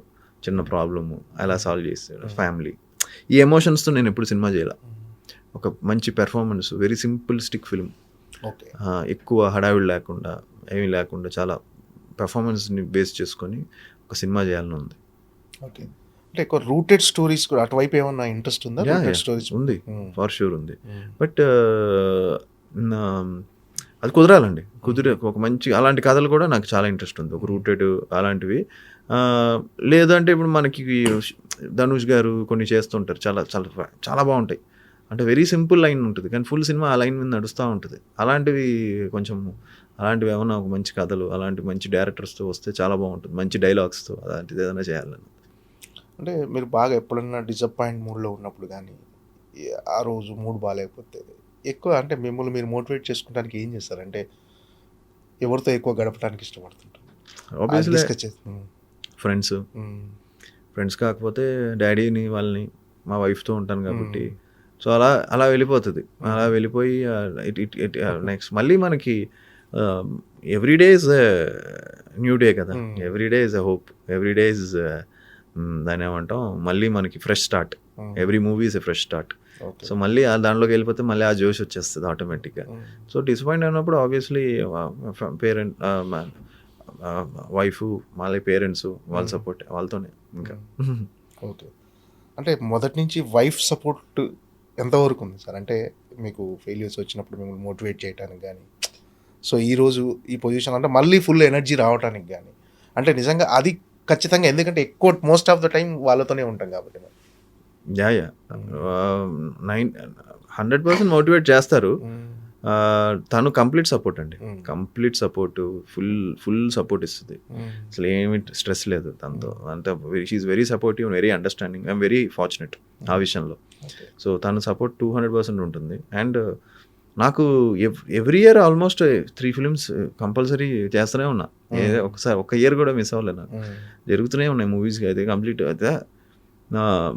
చిన్న ప్రాబ్లము అలా సాల్వ్ చేస్తాడు, ఫ్యామిలీ. ఈ ఎమోషన్స్తో నేను ఎప్పుడు సినిమా చేయలే. ఒక మంచి performance, very simple stick film, ఎక్కువ హడావిడి లేకుండా ఏమీ లేకుండా చాలా పెర్ఫార్మెన్స్ని బేస్ చేసుకొని ఒక సినిమా చేయాలని ఉంది. ఓకే, అంటే ఎక్కువ రూటెడ్ స్టోరీస్ కూడా అటువైపు ఏమన్నా ఇంట్రెస్ట్ ఉందా? స్టోరీస్ ఉంది, ఫర్ షూర్ ఉంది. బట్ అది కుదరాలండి. ఒక మంచి అలాంటి కథలు కూడా నాకు చాలా ఇంట్రెస్ట్ ఉంది, ఒక రూటెడ్ అలాంటివి. లేదంటే ఇప్పుడు మనకి ధనుష్ గారు కొన్ని చేస్తుంటారు, చాలా చాలా చాలా బాగుంటాయి. అంటే వెరీ సింపుల్ లైన్ ఉంటుంది కానీ ఫుల్ సినిమా ఆ లైన్ మీద నడుస్తూ ఉంటుంది. అలాంటివి ఏమన్నా ఒక మంచి కథలు, అలాంటి మంచి డైరెక్టర్స్తో వస్తే చాలా బాగుంటుంది, మంచి డైలాగ్స్తో. అలాంటిది ఏదైనా చేయాలని. అంటే మీరు బాగా ఎప్పుడన్నా డిసప్పాయింట్ మూడ్లో ఉన్నప్పుడు కానీ, ఆ రోజు మూడ్ బాగాలేకపోతే ఎక్కువ అంటే మిమ్మల్ని మీరు మోటివేట్ చేసుకోవడానికి ఏం చేస్తారంటే ఎవరితో ఎక్కువ గడపడానికి ఇష్టపడుతుంటారు? ఆబ్వియస్లీ ఫ్రెండ్స్ కాకపోతే డాడీని, వాళ్ళని, మా వైఫ్తో ఉంటాను కాబట్టి. సో అలా వెళ్ళిపోతుంది. అలా వెళ్ళిపోయి నెక్స్ట్ మళ్ళీ మనకి every day is new day కదా, every day is a hope, every day is దాన్ని ఏమంటాం, మళ్ళీ మనకి fresh start, every movie is a fresh start. So మళ్ళీ దాంట్లోకి వెళ్ళిపోతే మళ్ళీ ఆ జోష్ వచ్చేస్తుంది ఆటోమేటిక్గా. సో డిసప్పాయింట్ అయినప్పుడు ఆబ్వియస్లీ పేరెంట్, వైఫ్, మళ్ళీ పేరెంట్స్ వాళ్ళ సపోర్ట్, వాళ్ళతోనే ఇంకా. ఓకే, అంటే మొదటి నుంచి వైఫ్ సపోర్ట్ ఎంతవరకు ఉంది సార్? అంటే మీకు ఫెయిల్యూర్స్ వచ్చినప్పుడు మిమ్మల్ని మోటివేట్ చేయడానికి కానీ, సో ఈరోజు ఈ పొజిషన్ అంటే మళ్ళీ ఫుల్ ఎనర్జీ రావడానికి కానీ, అంటే నిజంగా అది ఖచ్చితంగా, ఎందుకంటే ఎక్కువ మోస్ట్ ఆఫ్ ద టైం వాళ్ళతోనే ఉంటాం కాబట్టి. యా 100% మోటివేట్ చేస్తారు. తను కంప్లీట్ సపోర్ట్ అండి, కంప్లీట్ సపోర్ట్, ఫుల్ సపోర్ట్ ఇస్తుంది. అసలు ఏమి స్ట్రెస్ లేదు తనతో. అంత she is very supportive, very understanding. I'm very fortunate ఆ విషయంలో. సో తన సపోర్ట్ 200% ఉంటుంది. అండ్ నాకు every year almost 3 films compulsory చేస్తూనే ఉన్నా. ఒకసారి ఒక ఇయర్ కూడా మిస్ అవ్వలేదు నాకు. జరుగుతూనే ఉన్నాయి మూవీస్కి అయితే కంప్లీట్ అయితే.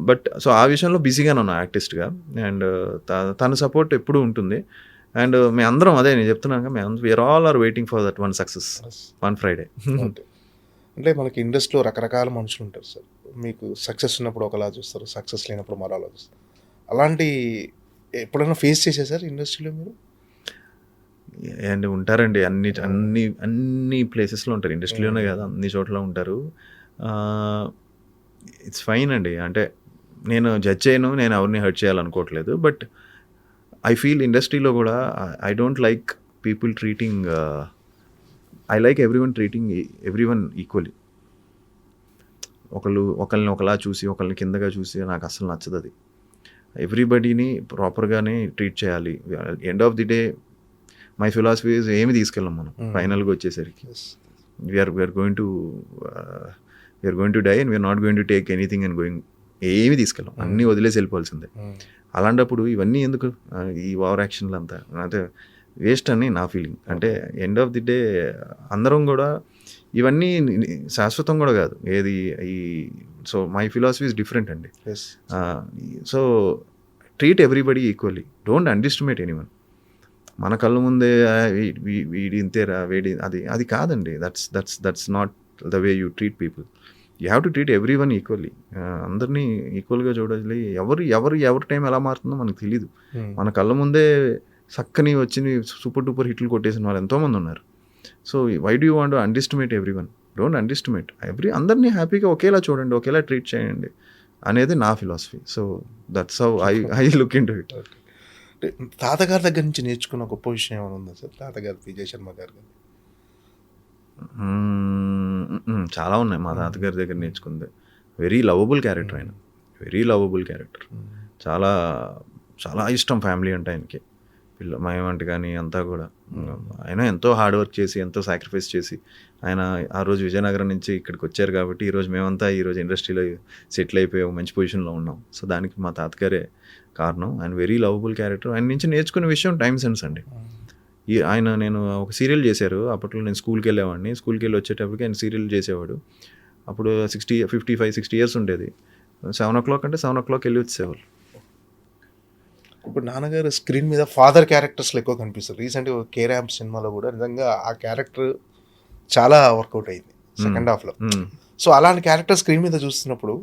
బట్ సో ఆ విషయంలో బిజీగానే ఉన్నా యాక్టిస్ట్గా. అండ్ తన సపోర్ట్ ఎప్పుడూ ఉంటుంది. అండ్ మేము అందరం అదే నేను చెప్తున్నాక, we are all are waiting for that one success, one Friday. అంటే మనకి ఇండస్ట్రీలో రకరకాల మనుషులు ఉంటారు సార్. మీకు సక్సెస్ ఉన్నప్పుడు ఒకలా చూస్తారు, సక్సెస్ లేనప్పుడు మరోలా చూస్తారు. అలాంటి ఎప్పుడైనా ఫేస్ చేశారు సార్ ఇండస్ట్రీలో మీరు? అండ్ ఉంటారండి, అన్ని ప్లేసెస్లో ఉంటారు. ఇండస్ట్రీలోనే కదా, అన్ని చోట్ల ఉంటారు. ఇట్స్ ఫైన్ అండి. అంటే నేను జడ్జ్ చేయను, నేను ఎవరిని హర్ట్ చేయాలనుకోవట్లేదు. బట్ ఐ ఫీల్ ఇండస్ట్రీలో కూడా I don't like people treating, I like everyone treating everyone equally. ఒకళ్ళని ఒకలా చూసి, ఒకళ్ళని కిందగా చూసి నాకు అసలు నచ్చదు అది. ఎవ్రీబడీని ప్రాపర్గానే ట్రీట్ చేయాలి. End of the day my philosophy ఏమి తీసుకెళ్ళాం మనం ఫైనల్గా వచ్చేసరికి. We are going to die and we are not going to take anything and going, ఏమి తీసుకెళ్ళాం, అన్నీ వదిలేసి వెళ్ళిపోవాల్సిందే. అలాంటప్పుడు ఇవన్నీ ఎందుకు, ఈ ఓవర్ యాక్షన్లు అంతా అంటే వేస్ట్ అని నా ఫీలింగ్. అంటే ఎండ్ ఆఫ్ ది డే అందరం కూడా ఇవన్నీ శాశ్వతం కూడా కాదు ఏది ఈ. So my philosophy is different అండి. So treat everybody equally, don't underestimate anyone. మన కళ్ళ ముందే వీడి ఇంతేరా, అది కాదండి. That's not the way you treat people. You have to treat everyone equally. అందరినీ ఈక్వల్గా చూడాలి. ఎవరి టైం ఎలా మారుతుందో మనకు తెలీదు. మన కళ్ళ ముందే చక్కని వచ్చి సూపర్ డూపర్ హిట్లు కొట్టేసిన వాళ్ళు ఎంతోమంది ఉన్నారు. So why do you want to underestimate everyone? Don't underestimate. అందరినీ హ్యాపీగా ఒకేలా చూడండి, ఒకేలా ట్రీట్ చేయండి అనేది నా philosophy. So that's how I look into it. తాతగారి దగ్గర నుంచి నేర్చుకున్న గొప్ప విషయం ఏమైనా ఉందా సార్? తాతగారు విజయ్ శర్మ గారు చాలా ఉన్నాయి మా తాతగారి దగ్గర నేర్చుకుంది. వెరీ లవబుల్ క్యారెక్టర్ ఆయన, వెరీ లవబుల్ క్యారెక్టర్. చాలా చాలా ఇష్టం ఫ్యామిలీ అంటే ఆయనకి. మేమంటే కానీ అంతా కూడా. ఆయన ఎంతో హార్డ్ వర్క్ చేసి, ఎంతో సాక్రిఫైస్ చేసి ఆయన ఆ రోజు విజయనగరం నుంచి ఇక్కడికి వచ్చారు కాబట్టి ఈరోజు మేమంతా ఈరోజు ఇండస్ట్రీలో సెటిల్ అయిపోయి మంచి పొజిషన్లో ఉన్నాం. సో దానికి మా తాతగారే కారణం. ఆయన వెరీ లవబుల్ క్యారెక్టర్. ఆయన నుంచి నేర్చుకునే విషయం టైం సెన్స్ అండి. నేను ఒక సీరియల్ చేశారు అప్పట్లో. నేను స్కూల్కి వెళ్ళేవాడిని. స్కూల్కి వెళ్ళి వచ్చేటప్పటికి ఆయన సీరియల్ చేసేవాడు. అప్పుడు 55-60 ఇయర్స్ ఉండేది. 7 o'clock అంటే 7 o'clock వెళ్ళి వచ్చేవాళ్ళు. ఇప్పుడు నాన్నగారు స్క్రీన్ మీద ఫాదర్ క్యారెక్టర్స్లో ఎక్కువ కనిపిస్తారు. రీసెంట్గా కే ర్యాంప్ సినిమాలో కూడా నిజంగా ఆ క్యారెక్టర్ చాలా వర్కౌట్ అయింది సెకండ్ హాఫ్లో. సో అలాంటి క్యారెక్టర్ స్క్రీన్ మీద చూస్తున్నప్పుడు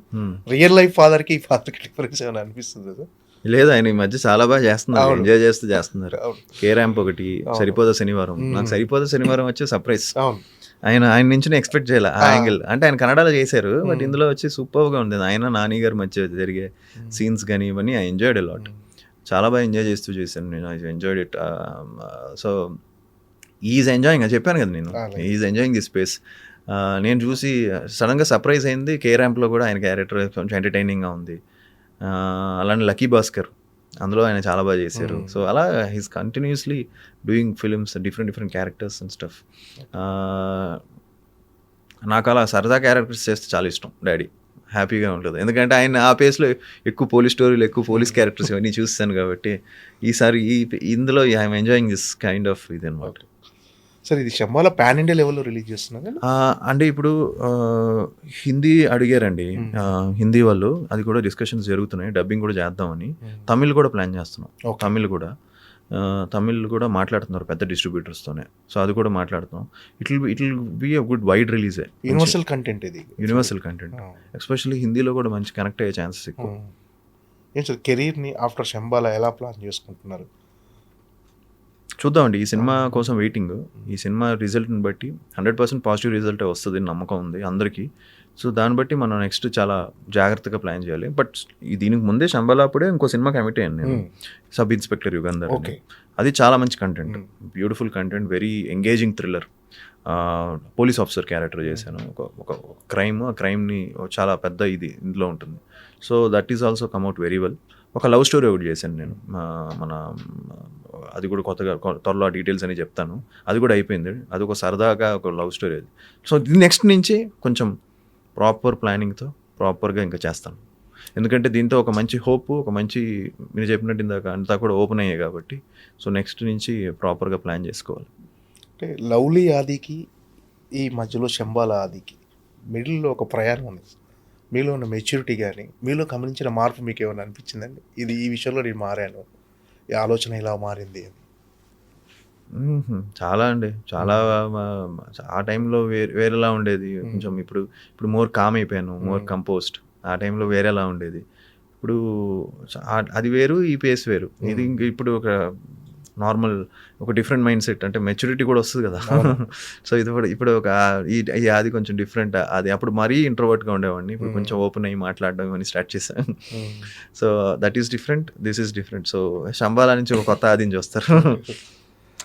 రియల్ లైఫ్ ఫాదర్కి ఈ ఫాదర్కి డిఫరెన్స్ ఏమైనా అనిపిస్తుంది సార్? లేదు, ఆయన ఈ మధ్య చాలా బాగా చేస్తున్నారు, ఎంజాయ్ చేస్తున్నారు. కే ర్యాంప్ ఒకటి, సరిపోదా శనివారం. నాకు సరిపోదా శనివారం వచ్చే సర్ప్రైజ్. ఆయన నుంచి నేను ఎక్స్పెక్ట్ చేయాలి ఆ యాంగిల్. అంటే ఆయన కన్నడలో చేశారు, బట్ ఇందులో వచ్చి సూపర్గా ఉంది. ఆయన నాని గారి మధ్య జరిగే సీన్స్ కానీ ఇవన్నీ ఐ ఎంజాయ్డ్ ఎ లాట్. చాలా బాగా ఎంజాయ్ చేస్తూ చేశాను నేను. I enjoyed it. So is enjoying, అని చెప్పాను కదా నేను, ఈజ్ ఎంజాయింగ్ ది స్పేస్. నేను చూసి సడన్గా సర్ప్రైజ్ అయింది. కే ర్యాంప్లో కూడా ఆయన క్యారెక్టర్ కొంచెం ఎంటర్టైనింగ్గా ఉంది. అలానే లక్కీ భాస్కర్, అందులో ఆయన చాలా బాగా చేశారు. సో అలా he's continuously doing films, different characters and stuff. నాకు అలా సరదా క్యారెక్టర్స్ చేస్తే చాలా ఇష్టం. డాడీ హ్యాపీగా ఉంటుంది, ఎందుకంటే ఆయన ఆ పేస్లో ఎక్కువ పోలీస్ స్టోరీలు, ఎక్కువ పోలీస్ క్యారెక్టర్స్ ఇవన్నీ చూస్తాను కాబట్టి ఈసారి ఇందులో I'm enjoying this kind of ఇది అనమాట. సార్ ఇది శంబాలా పాన్ ఇండియా లెవెల్లో రిలీజ్ చేస్తున్నారు అంటే ఇప్పుడు హిందీ అడిగారండి హిందీ వాళ్ళు, అది కూడా డిస్కషన్స్ జరుగుతున్నాయి. డబ్బింగ్ కూడా చేద్దామని. తమిళ్ కూడా ప్లాన్ చేస్తున్నాం, తమిళ్ కూడా. తమిళ్ కూడా మాట్లాడుతున్నారు పెద్ద డిస్ట్రిబ్యూటర్స్తోనే. సో అది కూడా మాట్లాడుతున్నాం. It will be a good wide రిలీజే. యూనివర్సల్ కంటెంట్ ఇది. యూనివర్సల్ కంటెంట్, ఎస్పెషల్లీ హిందీలో కూడా మంచి కనెక్ట్ అయ్యే ఛాన్సెస్ ఎక్కువ. ఏం సార్ కెరీర్ని ఆఫ్టర్ శంబాలా ఎలా ప్లాన్ చేసుకుంటున్నారు? చూద్దామండి, ఈ సినిమా కోసం వెయిటింగ్. ఈ సినిమా రిజల్ట్ని బట్టి 100% పాజిటివ్ రిజల్టే వస్తుంది నమ్మకం ఉంది అందరికీ. సో దాన్ని బట్టి మనం నెక్స్ట్ చాలా జాగ్రత్తగా ప్లాన్ చేయాలి. బట్ దీనికి ముందే శంబాలా అప్పుడే ఇంకో సినిమా కమిట్ అయ్యాను నేను, సబ్ ఇన్స్పెక్టర్ యుగంధర్. అది చాలా మంచి content, beautiful content, very engaging thriller. Police officer character చేశాను, ఒక క్రైమ్, ఆ క్రైమ్ని చాలా పెద్ద ఇది ఇందులో ఉంటుంది. So that is also come out very well. ఒక లవ్ స్టోరీ ఒకటి చేశాను నేను, మన అది కూడా కొత్తగా త్వరలో డీటెయిల్స్ అని చెప్తాను. అది కూడా అయిపోయింది. అది ఒక సరదాగా ఒక లవ్ స్టోరీ అది. సో నెక్స్ట్ నుంచి కొంచెం ప్రాపర్ ప్లానింగ్తో ప్రాపర్గా ఇంకా చేస్తాను. ఎందుకంటే దీంతో ఒక మంచి హోప్, ఒక మంచి మీరు చెప్పినట్టు ఇందాక అంతా కూడా ఓపెన్ అయ్యాయి కాబట్టి. సో నెక్స్ట్ నుంచి ప్రాపర్గా ప్లాన్ చేసుకోవాలి. అంటే లవ్లీ ఆదికి ఈ మధ్యలో శంబాలా ఆదికి మిడిల్లో ఒక ప్రయాణం ఉంది. మీలో ఉన్న మెచ్యూరిటీ కానీ, మీలో గమనించిన మార్పు మీకు ఏమైనా అనిపించిందండి? ఇది ఈ విషయంలో నేను మారాను, ఈ ఆలోచన ఇలా మారింది అని. చాలా అండి, చాలా. ఆ టైంలో వేరేలా ఉండేది కొంచెం. ఇప్పుడు మోర్ కామ్ అయిపోయాను, మోర్ కంపోజ్డ్. ఆ టైంలో వేరేలా ఉండేది. ఇప్పుడు అది వేరు, ఈ పేస్ వేరు. ఇది ఇప్పుడు ఒక నార్మల్, ఒక డిఫరెంట్ మైండ్ సెట్, అంటే మెచ్యూరిటీ కూడా వస్తుంది కదా. సో ఇది కూడా ఇప్పుడు ఒక అది కొంచెం డిఫరెంట్. అది అప్పుడు మరీ ఇంట్రోవర్ట్గా ఉండేవాడిని, ఇప్పుడు కొంచెం ఓపెన్ అయ్యి మాట్లాడడం అని స్టార్ట్ చేశాను. So that is different, this is different. So Shambhala నుంచి ఒక కొత్త ఆదిని చూస్తారు.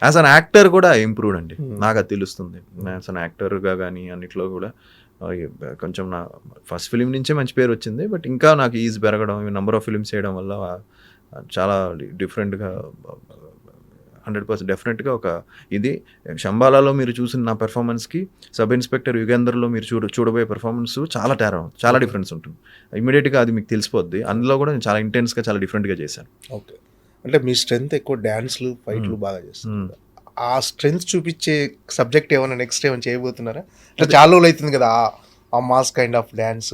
యాజ్ అన్ యాక్టర్ కూడా ఇంప్రూవ్డ్ అండి, నాకు అది తెలుస్తుంది. యాజ్ అన్ యాక్టర్గా కానీ అన్నిట్లో కూడా కొంచెం నా ఫస్ట్ ఫిలిం నుంచే మంచి పేరు వచ్చింది. బట్ ఇంకా నాకు ఈజ్ పెరగడం, నెంబర్ ఆఫ్ ఫిలిమ్స్ చేయడం వల్ల చాలా డిఫరెంట్గా 100% డెఫినెట్గా ఒక ఇది. శంబాలాలో మీరు చూసిన నా పెర్ఫార్మెన్స్కి సబ్ ఇన్స్పెక్టర్ యుగేందర్లో మీరు చూడబోయే పెర్ఫార్మెన్స్ చాలా డిఫరెన్స్ ఉంటుంది. ఇమీడియట్గా అది మీకు తెలిసిపోద్ది. అందులో కూడా నేను చాలా ఇంటెన్స్గా, చాలా డిఫరెంట్గా చేశాను. ఓకే, అంటే మీ స్ట్రెంగ్త్ ఎక్కువ డ్యాన్స్లు, ఫైట్లు బాగా చేస్తారు. ఆ స్ట్రెంగ్త్ చూపించే సబ్జెక్ట్ ఏమైనా నెక్స్ట్ ఏమైనా చేయబోతున్నారా? అంటే చాలా రోజులు అవుతుంది కదా ఆ మాస్ కైండ్ ఆఫ్ డ్యాన్స్.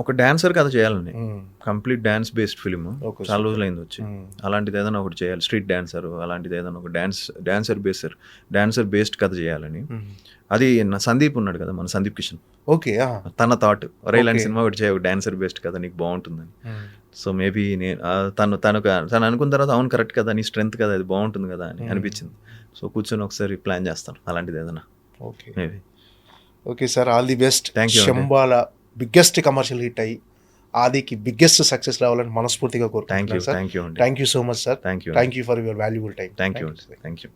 ఒక డాన్సర్ కథ చేయాలని, కంప్లీట్ డాన్స్ బేస్డ్ ఫిలిం. చాలా రోజులైంది వచ్చి. అలాంటిది ఏదైనా ఒకటి చేయాలి, స్ట్రీట్ డాన్సర్ అలాంటిది ఏదైనా ఒక డాన్సర్ బేస్డ్ కథ చేయాలని. అది సందీప్ ఉన్నాడు కదా, మన సందీప్ కిషన్. ఓకే, తన థాట్ ఇలాంటి సినిమా ఒకటి చేయ, డాన్సర్ బేస్డ్ కథ నీకు బాగుంటుందని. సో మేబీ నేను తను అనుకున్న తర్వాత అవును కరెక్ట్ కదా, నీ స్ట్రెంగ్త్ కదా, అది బాగుంటుంది కదా అని అనిపించింది. సో కూర్చొని ఒకసారి ప్లాన్ చేస్తాను అలాంటిది ఏదైనా. Okay maybe. Okay sir, all the best. Thank you. Shambhala biggest commercial hit అయ్యి ఆదికి బిగ్గెస్ట్ సక్సెస్ రావాలని మనస్ఫూర్తిగా కోరుకుంటున్నాను sir. Thank you thank you so much sir. Thank you thank you for your valuable time. Thank you.